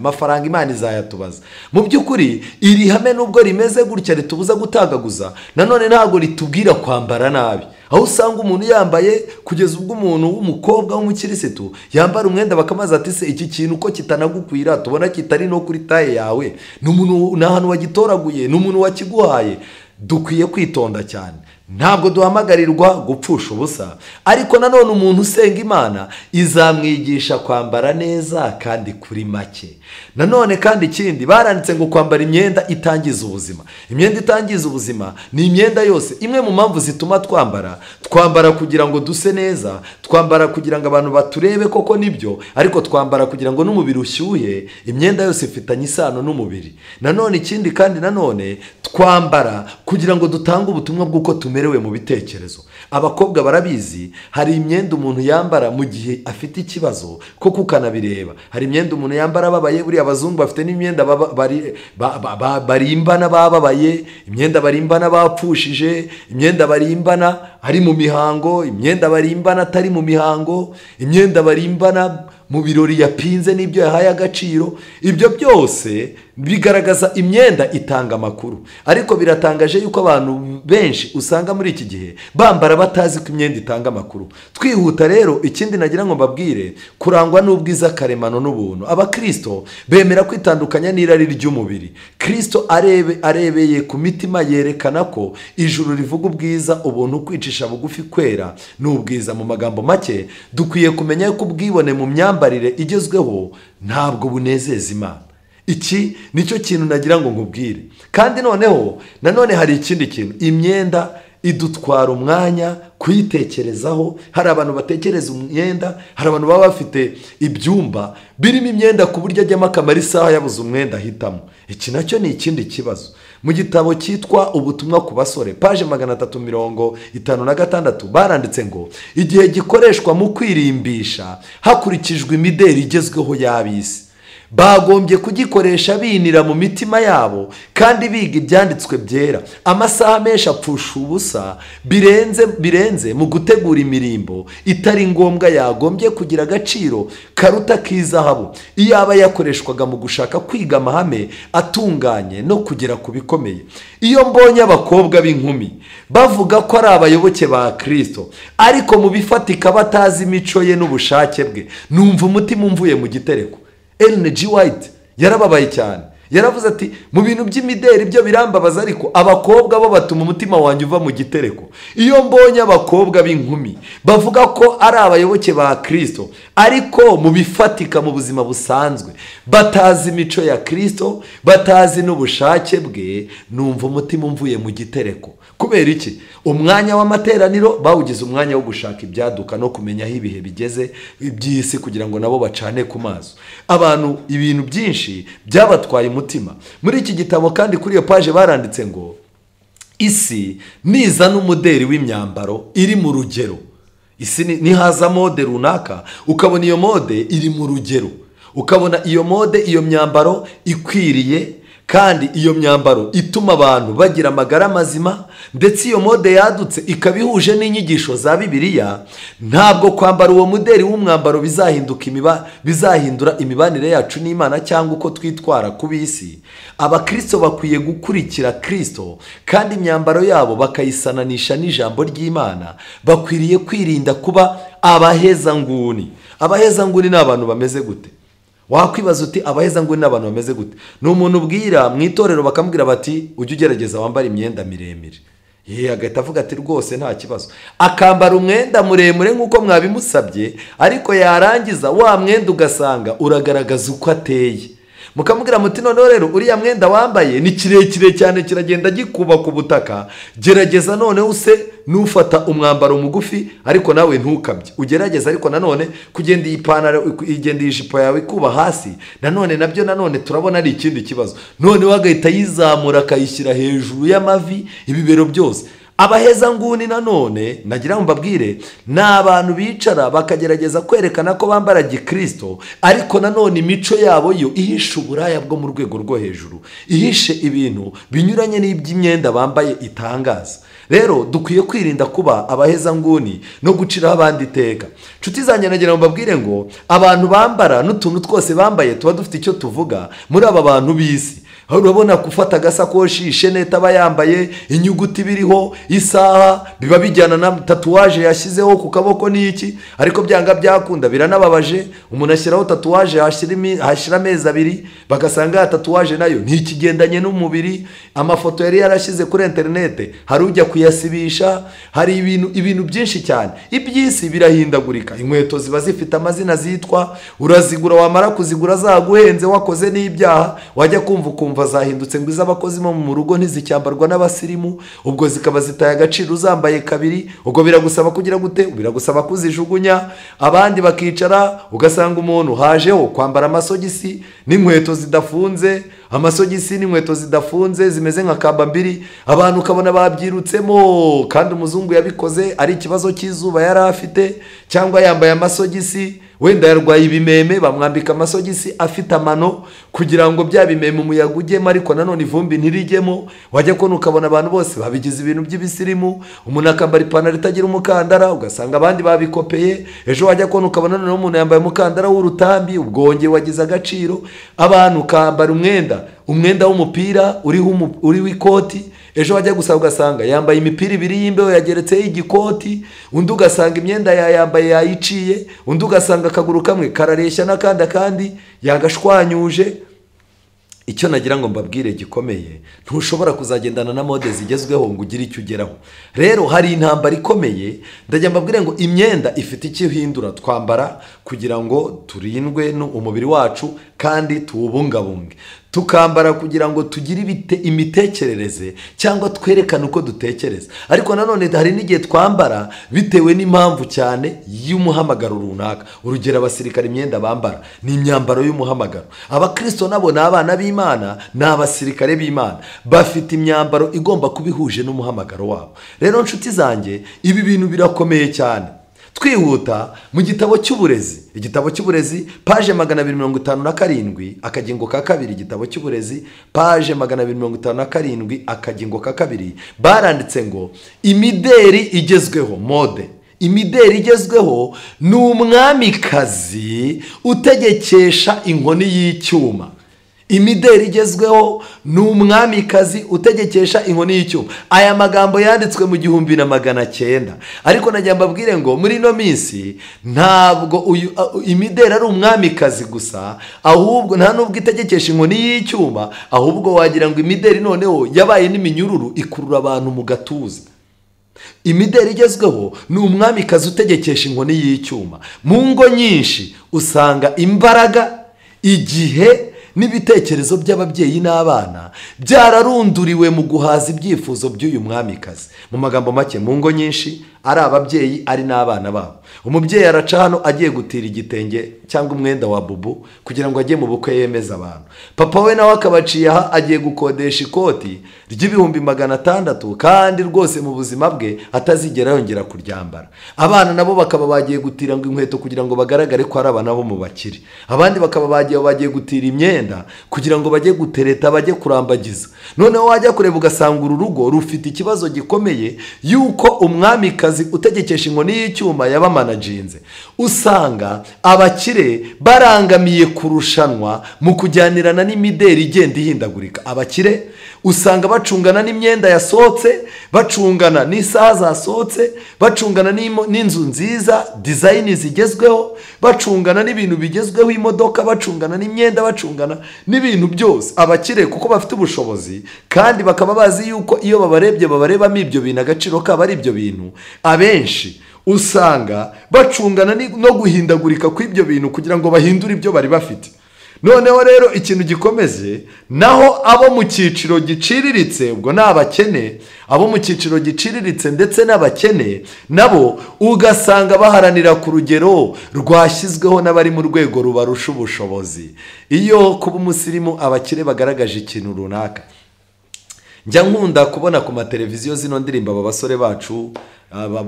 Imana izayatubaza. Mu by'ukuri iri hame nubwo rimeze gutya ritubuza gutagaguza, nanone ntabwo ritubwira kwambara nabi. Aho usanga umuntu yambaye kugeza ubwo umuntu w'umukobwa w'umukirisitu yambara umwenda bakamaza ati se iki kintu uko kitanagukwira, tubona kitari no kuri taye yawe, n'umuntu n'ahantu wagitoraguye, n'umuntu wakiguhaye. Dukwiye kwitonda cyane. Ntabwo duhamagarirwa gupfusha ubusa, ariko nanone umuntu usenga Imana izamwigisha kwambara neza kandi kuri make. Nanone kandi ikindi baranditse ngo kwambara imyenda itangiza ubuzima. Imyenda itangiza ubuzima ni imyenda yose. Imwe mu mpamvu zituma twambara kugira ngo duse neza, twambara kugira ngo abantu baturebe koko nibyo, ariko twambara kugira ngo n'umubiri ushyuhe. Imyenda yose ifitanye isano n'umubiri. Nanone ikindi kandi nanone twambara kugira ngo dutange ubutumwa bw'uko tumerewe mu bitekerezo. Abakobwa barabizi, hari imyenda umuntu yambara mu gihe afite ikibazo koko ukanabireba. Hari imyenda umuntu yambara babaye, buri abazungu bafite n'imyenda barimbana bababaye, imyenda barimbana bapfushije, imyenda barimbana ari mu mihango, imyenda barimbana atari mu mihango, imyenda barimbana mu birori yapinze n'ibyo yahaye agaciro. Ibyo byose bigaragaza imyenda itanga amakuru. Ariko biratangaje yuko abantu benshi usanga muri iki gihe bambara batazi ko imyenda itanga amakuru. Twihuta rero, ikindi nagira ngo mbabwire, kurangwa n'ubwiza karemano n'ubuntu. Abakristo bemera kwitandukanya n'irari ry'umubiri. Kristo arebeye ku mitima yerekana ko ijuru rivuga ubwiza, ubuntu, kwicisha bugufi, kwera n'ubwiza. Mu magambo make, dukwiye kumenya ko ubwibone mu myambarire igezweho ntabwo bunezeza Imana. Iki nicyo kintu nagira ngo nkubwire. Kandi nanone hari ikindi kintu. Imyenda idutwara umwanya kuyitekerezaho. Hari abantu batekereza imyenda, hari abantu baba bafite ibyumba birimo imyenda ku buryo ajyamo akamara isaha yabuze umwenda ahitamo. Iki nacyo ni ikindi kibazo. Mu gitabo cyitwa ubutumwa ku basore, paje 356 baranditse ngo igihe gikoreshwa mu kwirimbisha hakurikijwe imideri igezweho y'abisi. Bagombye kugikoresha binira mu mitima yabo kandi biga ibyanditswe byera. Amasaha menshi apfusha ubusa birenze mu gutegura imirimbo itari ngombwa yagombye kugira agaciro karuta k'izahabu iyo aba yakoreshwaga mu gushaka kwiga amahame atunganye no kugera ku bikomeye. Iyo mbonye abakobwa b'inkumi bavuga ko ari abayoboke ba Kristo ariko mu bifatika batazi imico ye n'ubushake bwe, numva umutima umvuye mu gitereko. G. White yarababaye cyane. Yaravuze ati mu bintu by'imideri byo birambabaza, ariko abakobwa bo batuma umutima wanjye uva mu gitereko. Iyo mbonye abakobwa b'inkumi bavuga ko ari abayoboke ba Kristo ariko mu bifatika mu buzima busanzwe batazi imico ya Kristo, batazi n'ubushake bwe, numva umutima umvuye mu gitereko. Kubera iki? Umwanya w'amateraniro bawugize umwanya wo gushaka ibyaduka no kumenya aho ibihe bigeze iby'isi kugira ngo nabo bacane ku maso. Abantu ibintu byinshi byabatwaye umutima. Muri iki gitabo kandi kuri iyo paje baranditse ngo isi niza n'umuderi w'imyambaro iri mu rugero. Isi nihaza mode runaka, ukabona iyo mode iri mu rugero, ukabona iyo mode, iyo myambaro ikwiriye kandi iyo myambaro ituma abantu bagira amagara mazima, ndetse iyo mode yadutse ikaba ihuje n'inyigisho za Bibiliya, ntabwo kwambara uwo muderi w'umwambaro bizahindura imibanire yacu n'Imana cyangwa uko twitwara ku bisi. Abakristo bakwiye gukurikira Kristo kandi imyambaro yabo bakayisananisha n'ijambo ry'Imana. Bakwiriye kwirinda kuba abahezanguni. Abahezanguni ni abantu bameze gute? Wakwibaza uti abahezanguni ni abantu bameze gute? Ni umuntu ubwira mu itorero bakamubwira bati ujye ugerageza wambara imyenda miremire. Agahita avuga ati rwose nta kibazo, akambara umwenda muremure nk'uko mwabimusabye, ariko yarangiza wa mwenda ugasanga uragaragaza uko ateye. Mukamubwira muti noneho rero uriya mwenda wambaye ni kirekire cyane kiragenda gikuba ku butaka, gerageza noneho use nufata umwambaro mugufi ariko nawe ntukabye, ugerageza ariko nanone kugenda iyi pantaro igenda ijipo yawe kuba hasi, nabyo turabona ari ikindi kibazo. Noneho agahita yizamura akayishyira hejuru y'amavi, ibibero byose. Abahezanguni nanone nagira ngo mbabwire ni abantu bicara bakagerageza kwerekana ko bambara gikristo, ariko nanone imico yabo yo ihisha uburaya bwo mu rwego rwo hejuru, ihishe ibintu binyuranye n'iby'imyenda bambaye itangaza. Rero dukwiye kwirinda kuba abahezanguni no guciraho abandi iteka. Nshuti zanjye nagira ngo mbabwire ngo abantu bambara n'utuntu twose bambaye tuba dufite icyo tuvuga muri aba bantu b'isi. Urabona gufata agasakoshi, ishenete aba yambaye, inyuguti biriho, isaha, biba bijyana na tatuwaje yashyizeho ku kaboko n'iki, ariko byanga byakunda biranababaje. Umuntu ashyiraho tatuwaje hashira amezi 2 bagasanga tatuwaje nayo ntikigendanye n'umubiri. Amafoto yari yarashyize kuri interinete hari ujya kuyasibisha, hari ibintu byinshi cyane. Ibyisi birahindagurika, inkweto ziba zifite amazina zitwa, urazigura wamara kuzigura zaguhenze wakoze n'ibyaha, wajya kumva zahindutse ngo iz'abakozi bo mu rugo ntizicyambarwa n'abasirimu, ubwo zikaba zitaye agaciro uzambaye kabiri. Ubwo biragusaba kugira gute? Biragusaba kuzijugunya. Abandi bakicara ugasanga umuntu hajeho kwambara amasogisi n'inkweto zidafunze, amasogisi n'inkweto zidafunze zimeze nka kambambiri, abantu ukabona babyirutsemo kandi umuzungu yabikoze ari ikibazo cy'izuba yari afite, cyangwa yambaye amasogisi wenda yarwaye ibimeme bamwambika amasogisi afite amano kugira ngo bya bimeme umuyaga ujyemo ariko nanone ivumbi ntirijyemo. Wajya kubona ukabona abantu bose babigize ibintu by'ibisirimu, umuntu akambara ipantaro itagira umukandara ugasanga abandi babikopeye. Ejo wajya kubona ukabona noneho umuntu yambaye umukandara w'urutambi, ubwo wongeye wagize agaciro. Abantu ukambara umwenda w'umupira uriho ikoti, ejo wajya gusaba ugasanga yambaye imipira 2 y'imbeho yageretseho igikoti, undi ugasanga imyenda yambaye yayiciye, undi ugasanga akaguru kamwe karareshya n'akandi yagashwanyuje. Icyo nagira ngo mbabwire gikomeye, ntushobora kuzagendana na mode zigezweho ngo ugire icyo ugeraho. Rero hari intambara ikomeye, ndajya mbabwire ngo imyenda ifite icyo ihindura twambara kugira ngo turindwe umubiri wacu kandi tuwubungabunge. Tukambara kugira ngo tugire imitekerereze cyangwa twerekane uko dutekereza, ariko nanone hari n'igihe twambara bitewe n'impamvu cyane y'umuhamagaro runaka. Urugero abasirikare imyenda bambara ni imyambaro y'umuhamagaro. Abakristo nabo ni abana b'Imana, ni abasirikare b'Imana, bafite imyambaro igomba kubihuje n'umuhamagaro wabo. Rero nshuti zanjye ibi bintu birakomeye cyane. Twihuta mu gitabo cy'uburezi page 257 akagingo ka 2, igitabo cy'uburezi page 257 akagingo ka 2 baranditse ngo imideri igezweho mode. Imideri igezweho ni umwamikazi utegekesha inkoni y'icyuma. Imideri igezweho ni umwamikazi utegekesha inkoni y'icyuma. Aya magambo yanditswe mu 1900, ariko najya mbabwire ngo muri no minsi ntabwo imideri ari umwamikazi gusa, ahubwo nta nubwo itegekesha inkoni y'icyuma, ahubwo wagira ngo imideri noneho yabaye n'iminyururu ikurura abantu mu gatuza. Imideri igezweho ni umwamikazi utegekesha inkoni y'icyuma. Mu ngo nyinshi usanga imbaraga, igihe n'ibitekerezo by'ababyeyi n'abana byararunduriwe mu guhaza ibyifuzo by'uyu mwamikazi. Mu magambo make, mu ngo nyinshi ari ababyeyi ari n'abana babo. Umubyeyi araca hano agiye gutira igitenge cyangwa umwenda wa bubu kugira ngo ajye mu bukwe yemeza abantu. Papa we nawe akabaciye aha agiye gukodesha ikoti ry'ibihumbi 600 kandi rwose mu buzima bwe atazigera yongera kuryambara. Abana nabo bakaba bagiye gutira ngo inkweto kugira ngo bagaragare ko ari abana bo mu bakire. Abandi bakaba bagiye gutira imyenda kugira ngo bajye gutereta bajye kurambagiza. Noneho wajya kureba ugasanga uru rugo rufite ikibazo gikomeye yuko umwamikazi utegekesha inkoni y'icyuma yabamanajinze. Usanga abakire barangamiye kurushanwa mu kujyanirana n'imideri igenda ihindagurika. Abakire usanga bacungana n'imyenda yasohotse, bacungana n'isaha zasohotse, bacungana n'inzu nziza design zigezweho, bacungana n'ibintu bigezweho, imodoka, bacungana n'imyenda, bacungana n'ibintu byose. Abakire kuko bafite ubushobozi kandi bakaba bazi yuko iyo babarebye babarebamo ibyo bintu agaciro kaba ari ibyo bintu, abenshi usanga bacungana no guhindagurika kw'ibyo bintu kugira ngo bahindure ibyo bari bafite. Noneho rero ikintu gikomeze naho abo mu cyiciro giciriritse, ubwo ni abakene, abo mu cyiciro giciriritse ndetse n'abakene nabo ugasanga baharanira ku rugero rwashyizweho n'abari mu rwego rubarusha ubushobozi. Iyo kuba umusirimu abakire bagaragaje ikintu runaka, njya nkunda kubona ku mateleviziyo zino ndirimbo aba basore bacu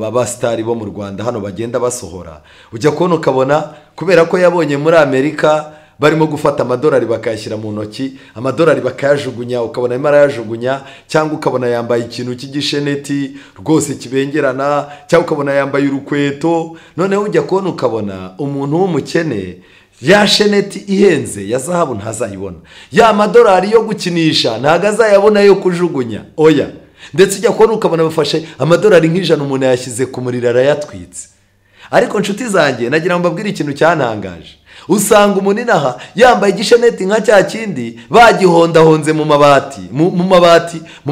abasitari bo mu Rwanda hano bagenda basohora, ujya kubona ukabona kubera ko yabonye muri Amerika barimo gufata amadolari bakayashyira mu ntoki, amadolari bakayajugunya, ukabona arimo arayajugunya, cyangwa ukabona yambaye ikintu cy'igisheneti rwose kibengerana, cyangwa ukabona yambaye urukweto. Noneho ujya kubona ukabona umuntu w'umukene ya sheneti ihenze ya zahabu ntazayibona, ya madolari yo gukinisha ntago azayabona yo kujugunya, oya. Ndetse ujya kubona ukabona bafashe amadolari nk'ijana umuntu yashyize ku muriro arayatwitse. Ariko nshuti zanjye nagira ngo mbabwire ikintu cyantangaje. Usanga umunini aha yambaye igisheneti nka cya kindi bagihondahonze mu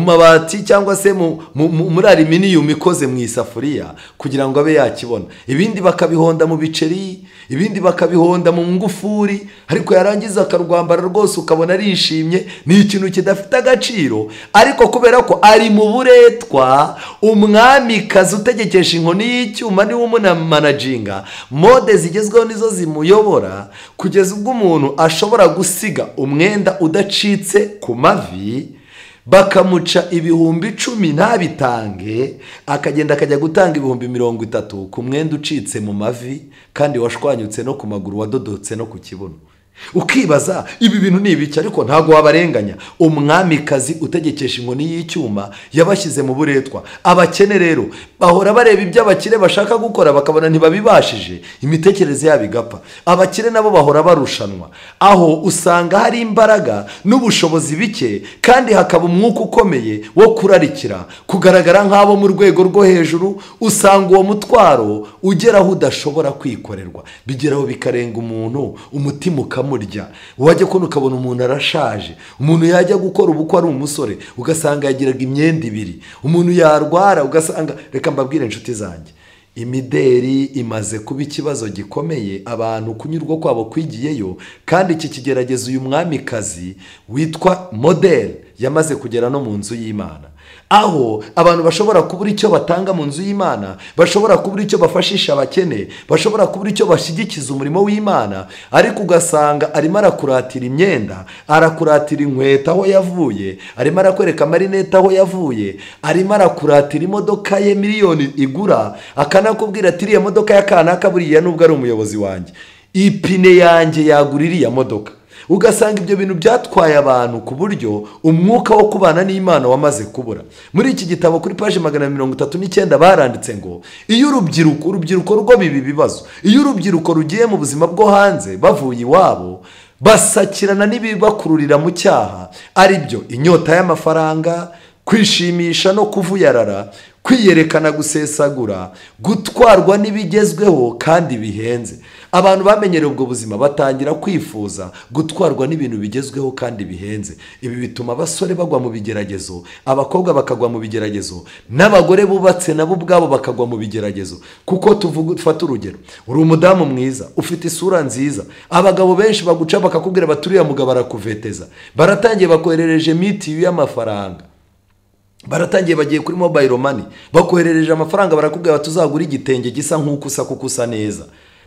mabati cyangwa se muri aluminium ikoze mu isafuriya kugira ngo abe yakibona. Ibindi bakabihonda mu biceri, ibindi bakabihonda mu ngufuri, ariko yarangiza akarwambara rwose ukabona arishimye. Ni ikintu kidafite agaciro, ariko kubera ko ari mu buretwa, umwamikazi utegekesha inkoni y'icyuma niwe umunamanaginga, mode zigezweho nizo zimuyobora kugeza ubwo umuntu ashobora gusiga umwenda udacitse ku mavi bakamuca ibihumbi 10 ntabitange, akagenda akajya gutanga ibihumbi 30 ku mwenda ucitse mu mavi kandi washwanyutse no ku maguru, wadodotse no ku kibuno. Ukibaza ibi bintu ni ibiki, ariko ntago wabarenganya. Umwamikazi utegekesha inkoni y'icyuma yabashyize mu buretwa. Abakene rero bahora bareba ibyo abakire bashaka gukora bakabona ntibabibashije, imitekerereze yabo igapfa. Abakire nabo bahora barushanwa, aho usanga hari imbaraga n'ubushobozi bike kandi hakaba umwuka ukomeye wo kurarikira kugaragara nk'abo mu rwego rwo hejuru. Usanga uwo mutwaro ugeraho udashobora kwikorerwa, bigeraho bikarenga umuntu, umutima ukamurya. Wajya kubona ukabona umuntu arashaje, umuntu yajya gukora ubukwe ari umusore ugasanga yagiraga imyenda 2, umuntu yarwara ugasanga. Reka mbabwire inshuti zanjye, imideri imaze kuba ikibazo gikomeye, abantu kunyurwa kwabo kwigiyeyo, kandi iki kigerageza uyu mwamikazi witwa model yamaze kugera no mu nzu y'Imana, aho abantu bashobora kubura icyo batanga mu nzu y'Imana, bashobora kubura icyo bafashisha abakene, bashobora kubura icyo bashyigikiza umurimo w'Imana, ariko ugasanga arimo arakuratira imyenda, arakuratira inkweto aho yavuye, arimo arakwereka amarinete aho yavuye, arimo arakuratira imodoka ye miliyoni igura, akanakubwira ati iriya modoka y'akanaka buriya nubwo ari umuyobozi wanjye, ipine yanjye yagura iriya modoka. Ugasanga ibyo bintu byatwaye abantu ku buryo umwuka wo kubana n'Imana wamaze kubura. Muri iki gitabo kuri page 139 baranditse ngo iyo urubyiruko rwo bibi bibazo, iyo urubyiruko rugiye mu buzima bwo hanze bavuye iwabo, basakirana n'ibibakururira mu cyaha, ari byo inyota y'amafaranga, kwishimisha no kuvuyarara, kwiyerekana, gusesagura, gutwarwa n'ibigezweho kandi bihenze. Abantu bamenyereye ubwo buzima batangira kwifuza gutwarwa n'ibintu bigezweho kandi bihenze. Ibi bituma abasore bagwa mu bigeragezo, abakobwa bakagwa mu bigeragezo, n'abagore bubatse nabo ubwabo bakagwa mu bigeragezo. Kuko tufata urugero, uri umudamu mwiza, ufite isura nziza, abagabo benshi baguca bakakubwira baturiya mugabo arakuveteza, baratangiye bakoherereje mitiyu y'amafaranga. baratangiye bagiye kuri mobile money, bakoherereje amafaranga, barakubwira batuzagura igitenge gisa nk'uko usa kuko usa neza.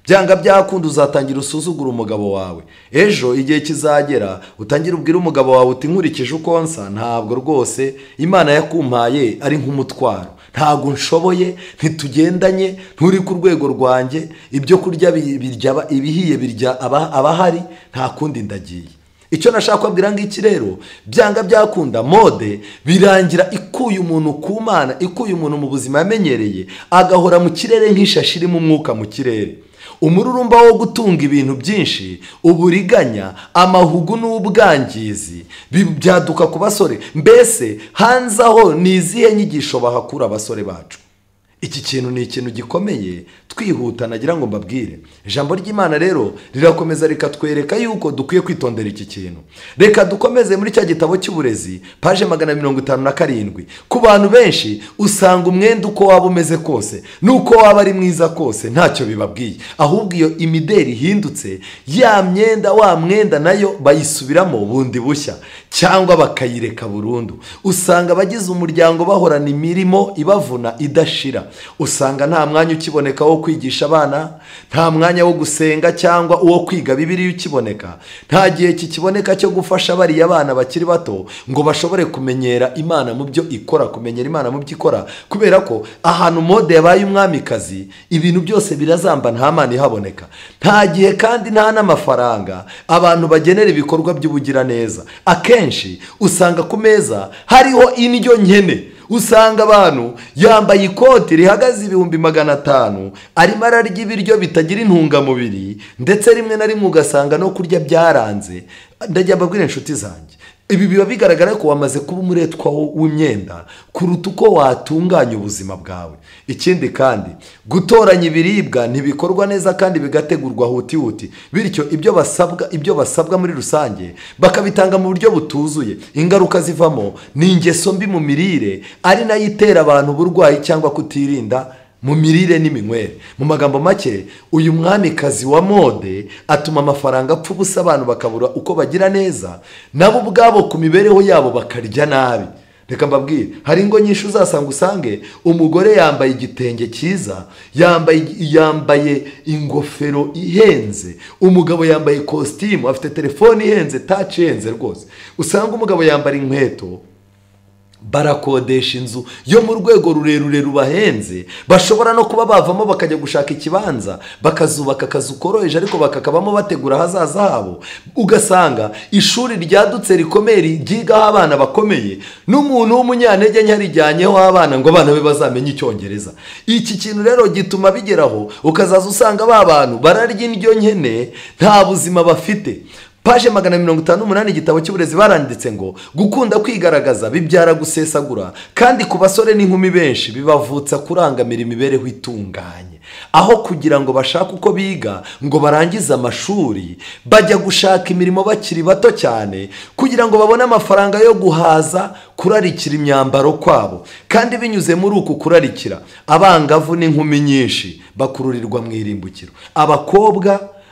Byanga byakunda uzatangira usuzugura umugabo wawe. Ejo igihe kizagera utangira ubwira umugabo wawe uti nkurikije uko nsa ntabwo rwose Imana yakumpaye ari nk'umutwaro, ntabwo nshoboye, ntitugendanye, nturi ku rwego rwanjye, ibyo kurya birya ibihiye birya abahari, nta kundi ndagiye. Icyo nashaka kubabwira ngiki rero, byanga byakunda mode birangira ikuye umuntu ku Mana, ikuye umuntu mu buzima yamenyereye, agahora mu kirere nk'ishashi irimo umwuka mu kirere. Umururumba wo gutunga ibintu byinshi, uburiganya, amahugu n'ubwangizi byaduka ku basore. Mbese hanze aho ni izihe nyigisho bahakura abasore bacu? Iki kintu ni ikintu gikomeye, twihuta nagira ngo mbabwire. Ijambo ry'Imana rero rirakomeza rikatwereka yuko dukwiye kwitondera iki kintu. Reka dukomeze muri cya gitabo cy'uburezi page 157. Ku bantu benshi usanga umwenda uko waba umeze kose nuko waba ari mwiza kose ntacyo bibabwiye, ahubwo iyo imideri ihindutse ya myenda wa mwenda nayo bayisubiramo bundi bushya cyangwa bakayireka burundu. Usanga abagize umuryango bahorana imirimo ibavuna idashira. Usanga nta mwanya ukiboneka wo kwigisha abana, nta mwanya wo gusenga cyangwa uwo kwiga Bibiliya ukiboneka, nta gihe kikiboneka cyo gufasha bariya abana bakiri bato ngo bashobore kumenyera Imana mu byo ikora, kumenyera Imana mu byo ikora, kubera ko ahantu mode yabaye umwamikazi ibintu byose birazamba, nta Mana ihaboneka. Nta gihe kandi nta n'amafaranga abantu bagenera ibikorwa by'ubugira neza. Akenshi usanga ku meza hariho indyo nkene. Usanga abantu yambaye ikoti rihagaze 500 arimo ararya ibiryo bitagira intungamubiri, ndetse rimwe na rimwe ugasanga no kurya byaranze. Ndajya mbabwira inshuti zanjye, ibi biba bigaragara ko wamaze kuba umuretwa w'imyenda kuruta uko watunganya ubuzima bwawe. Ikindi kandi gutoranya ibiribwa ntibikorwa neza kandi bigategurwa huti, bityo ibyo basabwa muri rusange bakabitanga mu buryo butuzuye. Ingaruka zivamo ni ingeso mbi mu mirire, ari nayo itera abantu uburwayi cyangwa kutirinda mu mirire n'iminywere. Mu magambo make, uyu mwamikazi wa mode atuma amafaranga apfa ubusa, abantu bakabura uko bagira neza, nabo ubwabo ku mibereho yabo bakarya nabi. Reka mbabwire, hari ingo nyinshi uzasanga usange umugore yambaye igitenge cyiza, yambaye ingofero ihenze, umugabo yambaye kositimu, afite telefone ihenze, touch ihenze rwose. Usanga umugabo yambara inkweto, barakodesha inzu yo mu rwego rurerure rubahenze, bashobora no kuba bavamo bakajya gushaka ikibanza bakazubaka akazu koroheje, ariko bakakabamo bategura hazaza habo. Ugasanga ishuri ryadutse rikomeye ryigaho abana bakomeye, n'umuntu w'umunyantege nke yarijyanyeho abana ngo abana be bazamenye icyongereza. Iki kintu rero gituma bigeraho ukazaza usanga ba bantu bararya indyo nkene, nta buzima bafite. Page 158 igitabo cy'uburezi baranditse ngo gukunda kwigaragaza bibyara gusesagura, kandi ku basore n'inkumi benshi bibavutsa kurangamira imibereho itunganye. Aho kugira ngo bashake uko biga ngo barangize amashuri, bajya gushaka imirimo bakiri bato cyane kugira ngo babone amafaranga yo guhaza kurarikira imyambaro kwabo. Kandi binyuze muri uku kurarikira, abangavu n'inkumi nyinshi bakururirwa mu irimbukiro.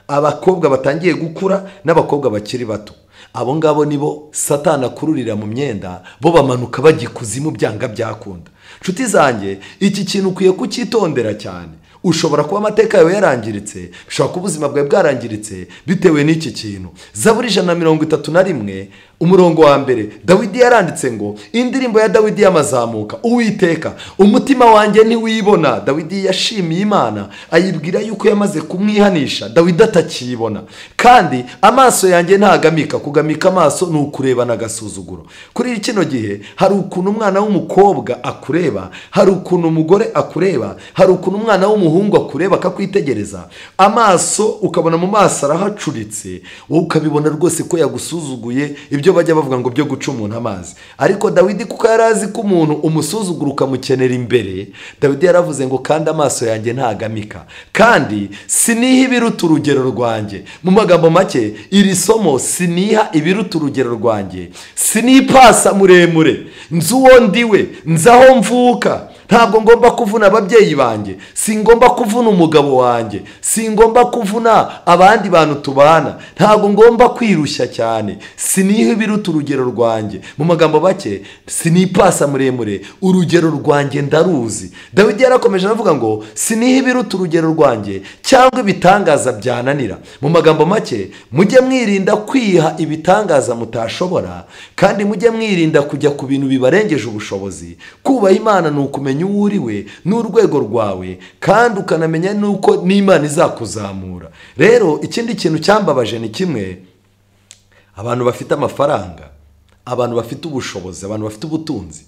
Abakobwa batangiye gukura n'abakobwa bakiri bato, abo ngabo nibo Satani akururira mu myenda, bo bamanuka bajya ikuzimu byanga byakunda. Nshuti zanjye, iki kintu ukwiye kucyitondera cyane. Ushobora kuba amateka yawe yarangiritse, ushobora kuba ubuzima bwawe bwarangiritse bitewe n'iki kintu. Zaburi 131 umurongo wa mbere, Dawidi yaranditse ngo indirimbo ya Dawidi y'amazamuka, Uwiteka umutima wanjye ntiwibona. Dawidi yashimiye Imana, ayibwira yuko yamaze kumwihanisha Dawidi atakibona. Kandi amaso yanjye ntagamika. Kugamika amaso ni ukurebana agasuzuguro. Kuri kino gihe hari ukuntu umwana w'umukobwa akureba, hari ukuntu umugore akureba, hari ukuntu umwana w'umuhungu akureba akakwitegereza, amaso ukabona mu maso arahacuritse, wowe ukabibona rwose ko yagusuzuguye, ibyo bajya bavuga ngo byo guca umuntu amazi. Ariko Dawidi kuko yarazi ko umuntu umusuzugura ukamukenera imbere, Dawidi yaravuze ngo kandi amaso yanjye ntagamika, kandi siniha ibiruta urugero rwanjye. Mu magambo make, iri somo siniha ibiruta urugero rwanjye, sinipasa muremure, nzi uwo ndiwe, nzi aho mvuka, ntabwo ngomba kuvuna ababyeyi banjye, si ngomba kuvuna umugabo wanjye, si ngomba kuvuna abandi bantu tubana, ntabwo ngomba kwirushya cyane, siniha ibiruta urugero rwanjye. Mu magambo make, sinipasa muremure, urugero rwanjye ndaruzi. Dawidi yarakomeje aravuga ngo siniha ibiruta urugero rwanjye cyangwa ibitangaza byananira. Mu magambo make, mujye mwirinda kwiha ibitangaza mutashobora, kandi mujye mwirinda kujya ku bintu bibarengeje ubushobozi. Kubaha Imana ni ukumenya uwo uriwe n'urwego rwawe, kandi ukanamenya nuko n'Imana izakuzamura. Rero ikindi kintu cyambabaje ni kimwe, abantu bafite amafaranga, abantu bafite ubushobozi, abantu bafite ubutunzi,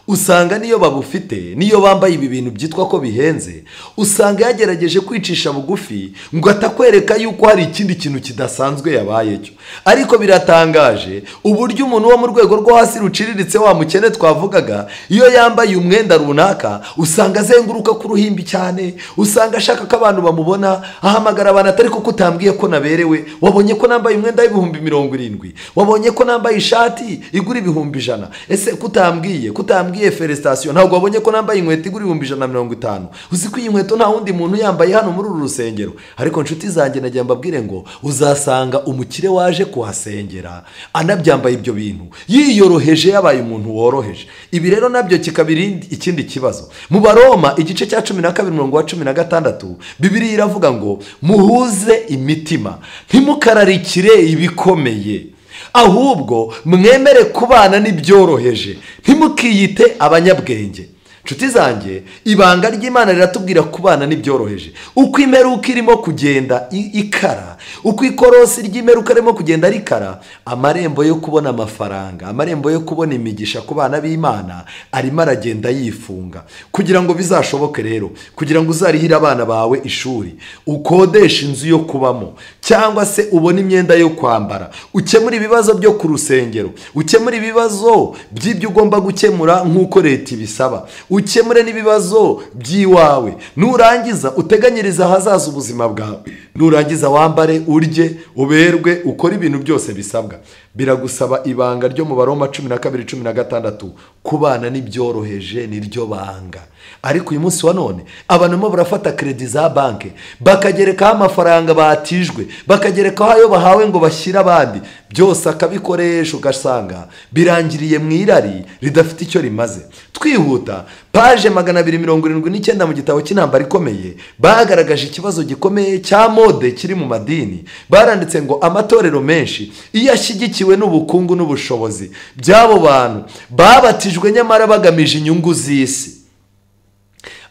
usanga niyo babufite, niyo bambaye ibi bintu byitwa ko bihenze, usanga yagerageje kwicisha bugufi ngo atakwereka yuko hari ikindi kintu kidasanzwe yabaye cyo. Ariko biratangaje uburyo umuntu wo mu rwego rwo hasi ruciriritse, wa mukene twavugaga, iyo yambaye umwenda runaka usanga azenguruka ku ruhimbi cyane, usanga ashaka ko abantu bamubona, ahamagara abantu atari ko kutambwiye ko naberewe, wabonye ko nambaye umwenda w'ibihumbi 70, wabonye ko nambaye ishati igura ibihumbi 100, ese kutambwiye felicitation, ntabwo wabonye ko nambaye inkweto igura ibihumbi 150, uzi ko iyi nkweto nta wundi muntu yambaye hano muri uru rusengero. Ariko nshuti zanjye nagiye mbabwire ngo uzasanga umukire waje kuhasengera anabyambaye ibyo bintu, yiyoroheje, yabaye umuntu woroheje. Ibi rero nabyo kikabiri ikindi kibazo. Mu Baroma igice cya 12:16 Bibiliya iravuga ngo muhuze imitima, ntimukararikire ibikomeye, ahubwo mwemere kubana n'ibyoroheje, ntimukiyite abanyabwenge. Nshuti zanjye, ibanga ry'Imana riratubwira kubana n'ibyoroheje. Uko imperuka irimo kugenda ikara, uko ikorosi ry'imperuka irimo kugenda rikara, amarembo yo kubona amafaranga, amarembo yo kubona imigisha ku bana b'Imana arimo aragenda yifunga. Kugira ngo bizashoboke rero, kugira ngo uzarihire abana bawe ishuri, ukodesha inzu yo kubamo, cyangwa se ubone imyenda yo kwambara, ukemura ibibazo byo ku rusengero, ukemura ibibazo by'ibyo ugomba gukemura nk'uko leta ibisaba, ukemure n'ibibazo by'iwawe, nurangiza uteganyiriza ahazaza ubuzima bwawe, nurangiza wambare, urye, uberwe, ukora ibintu byose bisabwa. Biragusaba ibanga ryo mu Baroma 12:16, kubana n'ibyoroheje niryo banga. Ariko uyu munsi wa none abantu mo barafata kredi za banke, bakagerekaho amafaranga batijwe, bakagerekaho ayo bahawe ngo bashyira abandi, byose akabikoresha, ugasanga birangiriye mu irari ridafite icyo rimaze. Twihuta, page 279 mu gitabo cy'Intambara Ikomeye bagaragaje ikibazo gikomeye cya mode kiri mu madini. Baranditse ngo amatorero menshi iyo ashyigikiwe n'ubukungu n'ubushobozi by'abo bantu babatijwe nyamara bagamije inyungu z'isi,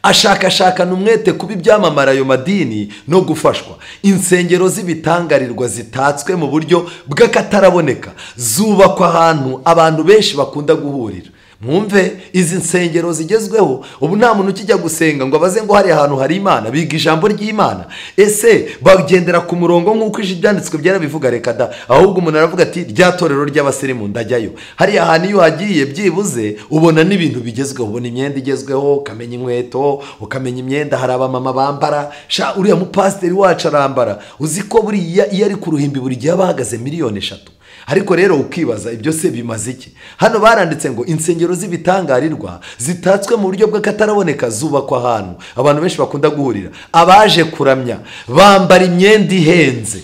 ashakashakana umwete kuba ibyamamara ayo madini no gufashwa. Insengero z'ibitangarirwa zitatswe mu buryo bw'akataraboneka zubakwa ahantu abantu benshi bakunda guhurira. Mwumve, izi nsengero zigezweho ubu nta muntu ukijya gusenga ngo abaze ngo hari ahantu hari Imana, biga ijambo ry'Imana. Ese bagendera ku murongo nk'uko ibyanditswe byarabivuga? Reka da, ahubwo umuntu aravuga ati rya torero ry'abasirimu ndajyayo. Hari ahantu iyo hagiye byibuze ubona n'ibintu bigezweho, ubona imyenda igezweho, ukamenya inkweto, ukamenya imyenda, hari abamama bambara, sha uriya mupasiteri wacu arambara, uzi ko buriya iyo ari ku ruhimbi buri gihe bahagaze 3 miliyoni. Ariko rero ukibaza ibyo se bimaze iki? Hano baranditse ngo insengero z'ibitangarirwa zitatswe mu buryo bw'akataraboneka zubakwa ahantu abantu benshi bakunda guhurira, abaje kuramya bambara imyenda ihenze.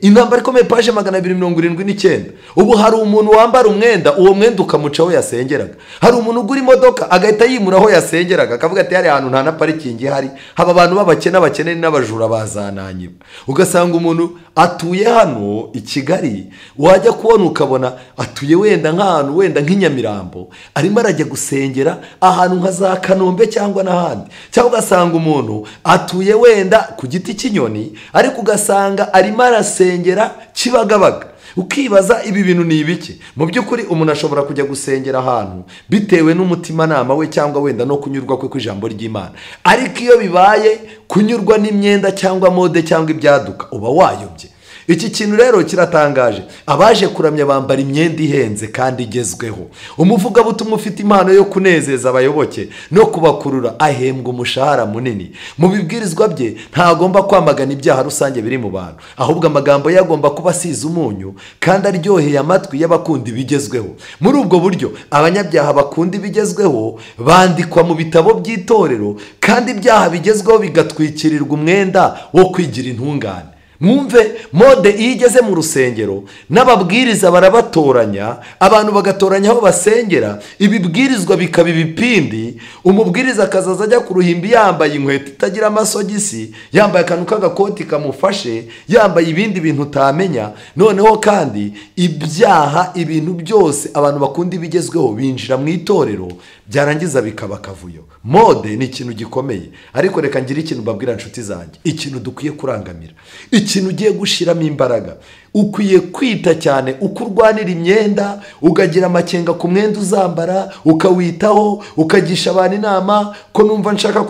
Intambara Ikomeye page 279. Ubu hari umuntu wambara umwenda, uwo mwenda ukamuca aho yasengeraga. Hari umuntu ugura imodoka agahita yimura aho yasengeraga, akavuga ati hari ahantu nta na parikingi hari, haba abantu b'abakene n'abajura bazananyiba. Ugasanga umuntu atuye hano i Kigali, wajya kubona ukabona atuye wenda nk'ahantu wenda nk'Inyamirambo, arimo arajya gusengera ahantu nka za Kanombe cyangwa n'ahandi. Cyangwa ugasanga umuntu atuye wenda ku giti cy'inyoni, ariko ugasanga arimo arasengera Kibagabaga. Ukibaza ibi bintu ni ibiki? Mu by'ukuri umuntu ashobora kujya gusengera ahantu bitewe n'umutimanama we cyangwa wenda no kunyurwa kwe kw'ijambo ry'Imana, ariko iyo bibaye kunyurwa n'imyenda cyangwa mode cyangwa ibyaduka uba wayobye. iki kintu rero kiratangaje. Abaje kuramya bambara imyenda ihenze kandi igezweho. Umuvugabutumwa ufite impano yo kunezeza abayoboke no kubakurura ahembwa umushahara munini. Mu bibwirizwa bye ntagomba kwamagana ibyaha rusange biri mu bantu, ahubwo amagambo ye agomba kuba asize umunyu kandi aryoheye amatwi y'abakunda ibigezweho. Muri ubwo buryo abanyabyaha bakunda ibigezweho bandikwa mu bitabo by'itorero kandi ibyaha bigezweho bigatwikirirwa umwenda wo kwigira intungane. Mwumve, mode iyo igeze mu rusengero n'ababwiriza barabatoranya, abantu bagatoranya aho basengera, ibibwirizwa bikaba ibipindi. Umubwiriza akazaza ajya ku ruhimbi yambaye inkweto itagira amasogisi, yambaye akantu k'agakoti kamufashe, yambaye ibindi bintu utamenya. Noneho kandi ibyaha, ibintu byose abantu bakunda ibigezweho binjira mu itorero, byarangiza bikaba akavuyo. Mode ni ikintu gikomeye, ariko reka ngire ikintu mbabwira inshuti zanjye, ikintu dukwiye kurangamira, ikintu ugiye gushiramo imbaraga. Ukwiye kwita cyane uko urwanira imyenda, ukagira amakenga ku mwenda uzambara, ukawitaho, ukagisha abantu inama ko numva nshaka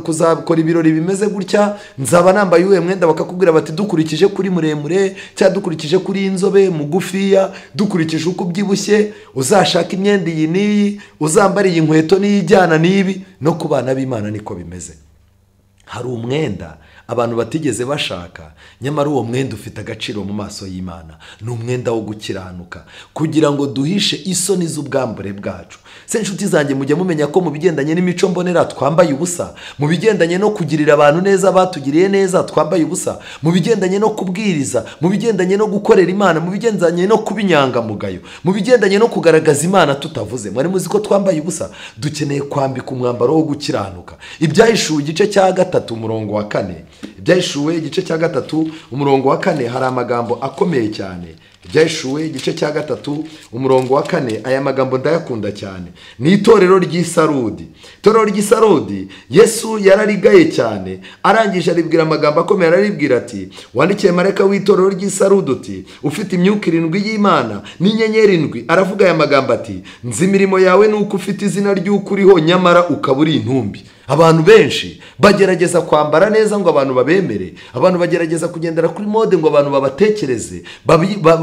kuzakora ibirori bimeze gutya, nzaba nambaye uwe mwenda, bakakubwira bati dukurikije kuri muremure cyangwa dukurikije kuri inzobe mugufiya, dukurikije uko ubyibushye uzashaka imyenda iyi n'iyi, uzambara iyi nkweto n'iyijyana n'ibi. No ku bana b'Imana niko bimeze. Hari umwenda abantu batigeze bashaka, nyamara uwo mwenda ufite agaciro mu maso y'Imana. Ni umwenda wo gukiranuka, kugira ngo duhishe isoni z'ubwambure bwacu. Se nshuti zanjye, mujye mumenya ko mu bigendanye n'imico mbonera twambaye ubusa, mu bigendanye no kugirira abantu neza batugiriye neza twambaye ubusa, mu bigendanye no kubwiriza, mu bigendanye no gukorera Imana, mu bigendanye no kuba inyangamugayo, mu bigendanye no kugaragaza Imana tutavuze. Mwari muzi ko twambaye ubusa? Dukeneye kwambika umwambaro wo gukiranuka. Ibyahishuwe igice cya 3 umurongo wa 4, Ibyahishuwe igice cya 3 umurongo wa 4 hari amagambo akomeye cyane. Ibyahishuwe igice cya 3 umurongo wa 4, aya magambo ndayakunda cyane. Ni itorero ry'Isarudi. Itorero ry'Isarudi Yesu yararigaye cyane, arangije aribwira amagambo akomeye, araribwira ati, wandikiye marayika w'itorero ry'Isarudi uti, ufite imyuka 7 y'Imana n'inyenyeri 7. Aravuga aya magambo ati, nzi imirimo yawe nuko ufite izina ry'uko uriho, nyamara ukaba uri intumbi. Abantu benshi bagerageza kwambara neza ngo abantu babemere, abantu bagerageza kugendera kuri mode ngo abantu babatekereze,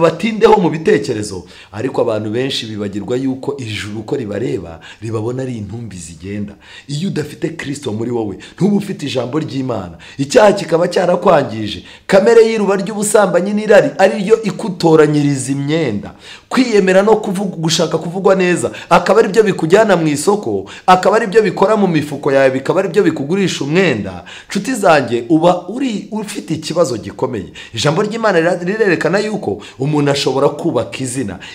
batindeho mu bitekerezo, ariko abantu benshi bibagirwa yuko ijuru uko ribareba ribabona ari intumbi zigenda. Iyo udafite Kristo muri wowe, ntuba ufite ijambo ry'Imana, icyaha kikaba cyarakwangije. Kamere y'iruba ry'ubusambanyi n'irari ariyo ikutoranyiriza imyenda, kwiyemera no gushaka kuvugwa neza, akaba ari byo bikujyana mu isoko, akaba ari byo bikora mu mifuko yawe, bikaba ari byo bikugurisha umwenda. Nshuti zanjye, uba ufite ikibazo gikomeye. Ijambo ry'Imana rirerekana yuko umuntu ashobora kubaka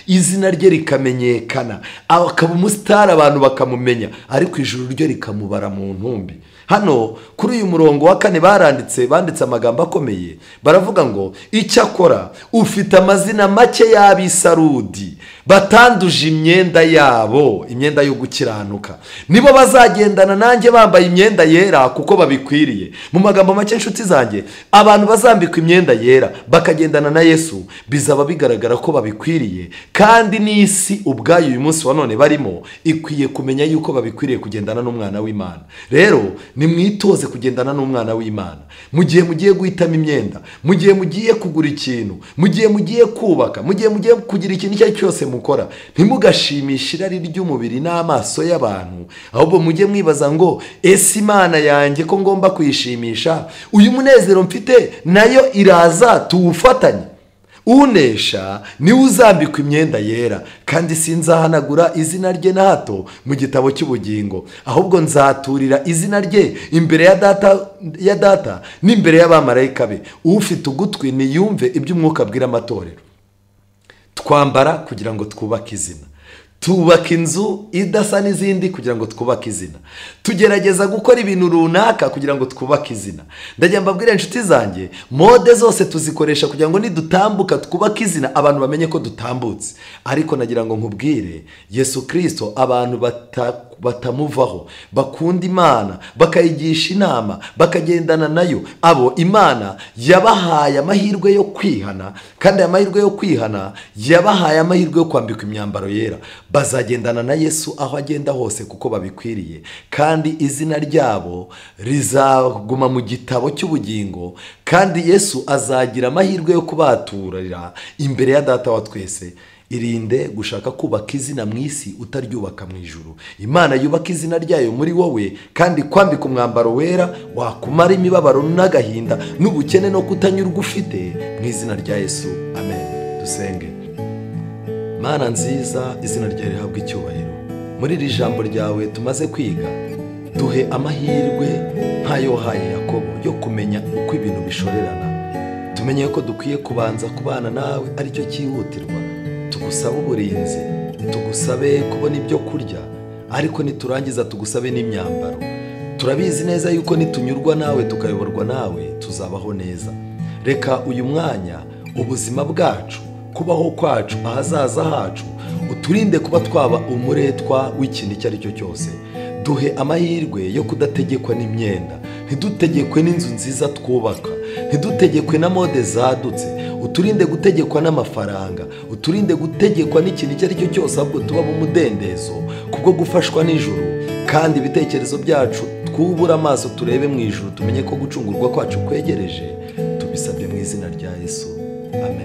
izina rye rikamenyekana, akaba umusitari, abantu bakamumenya, ariko ijuru ryo rikamubara mu ntumbi. Hano kuri uyu murongo wa 4 banditse amagambo akomeye, baravuga ngo, icyakora ufite amazina make y'Abisarudi batanduje imyenda yabo, imyenda yo gukiranuka, nibo bazagendana nanjye bambaye imyenda yera kuko babikwiriye. Mu magambo make nshuti zanjye, abantu bazambikwa imyenda yera bakagendana na Yesu, bizaba bigaragara ko babikwiriye, kandi n'isi ubwayo uyu munsi wa none barimo ikwiye kumenya yuko babikwiriye kugendana n'umwana w'Imana. Rero ni mwitoze kugendana n'umwana w'Imana. Mu gihe mugiye guhitamo imyenda, mu gihe mugiye kugura ikintu, mu gihe mugiye kubaka, mu gihe mugiye kugira ikintu icyo cyose mukora, ntimugashimishe irari ry'umubiri n'amaso y'abantu, ahubwo mujye mwibaza ngo, ese Imana yanjye ko ngomba kuyishimisha, uyu munezero mfite nayo iraza tuwufatanye? Unesha niwe uzambikwa imyenda yera, kandi sinzahanagura izina rye na hato mu gitabo cy'ubugingo, ahubwo nzaturira izina rye imbere ya data n'imbere y'abamarayika be. Ufite ugutwi niyumve ibyo umwuka abwira amatorero. Twambara kugira ngo twubake izina, tubaka inzu idasa n'izindi kugira ngo twubake izina, tugerageza gukora ibintu runaka kugira ngo twubake izina. Ndagira mbabwire inshuti zanjye, mode zose tuzikoresha kugira ngo nidutambuka twubake izina, abantu bamenye ko dutambutse. Ariko nagira ngo nkubwire, Yesu Kristo abantu batamuvaho, bakunda Imana, bakayigisha inama, bakagendana nayo. Abo Imana yabahaye amahirwe yo kwihana, kandi aya mahirwe yo kwihana yabahaye amahirwe yo kwambikwa imyambaro yera. Bazagendana na Yesu aho agenda hose kuko babikwiriye, kandi izina ryabo rizaguma mu gitabo cy'ubugingo, kandi Yesu azagira amahirwe yo kubaturira imbere ya Data wa twese. Irinde gushaka kubaka izina mu isi utaryubaka mu ijuru. Imana yubaka izina ryayo muri wowe, kandi kwambika umwambaro wera wakumara imibabaro n'agahinda n'ubukene no kutanyurwa ufite, mu izina rya Yesu, amen. Dusenge. Mana nziza, izina ryawe rihabwe icyubahiro. Muri iri jambo ryawe tumaze kwiga, duhe amahirwe nk'ayo wahaye Yakobo yo kumenya uko ibintu bishorerana. Tumenye ko dukwiye kubanza kubana nawe, aricyo cyihutirwa. Tugusabe uburinzi, tugusabe kubona ibyo kurya, ariko niturangiza tugusabe n'imyambaro. Turabizi neza yuko nitunyurwa nawe tukayoborwa nawe tuzabaho neza. Reka uyu mwanya ubuzima bwacu, kubaho kwacu, ahazaza hacu, uturinde kuba twaba umuretwa w'ikintu icyo ari cyo cyose. Duhe amahirwe yo kudategekwa n'imyenda, ntidutegekwe n'inzu nziza twubaka, ntidutegekwe na mode zadutse, uturinde gutegekwa n'amafaranga, uturinde gutegekwa n'ikintu icyo ari cyo cyose, ahubwo tuba mu mudendezo kubwo gufashwa n'ijuru. Kandi ibitekerezo byacu twubura amaso turebe mu ijuru, tumenye ko gucungurwa kwacu kwegereje. Tubisabye mu izina rya Yesu, amen.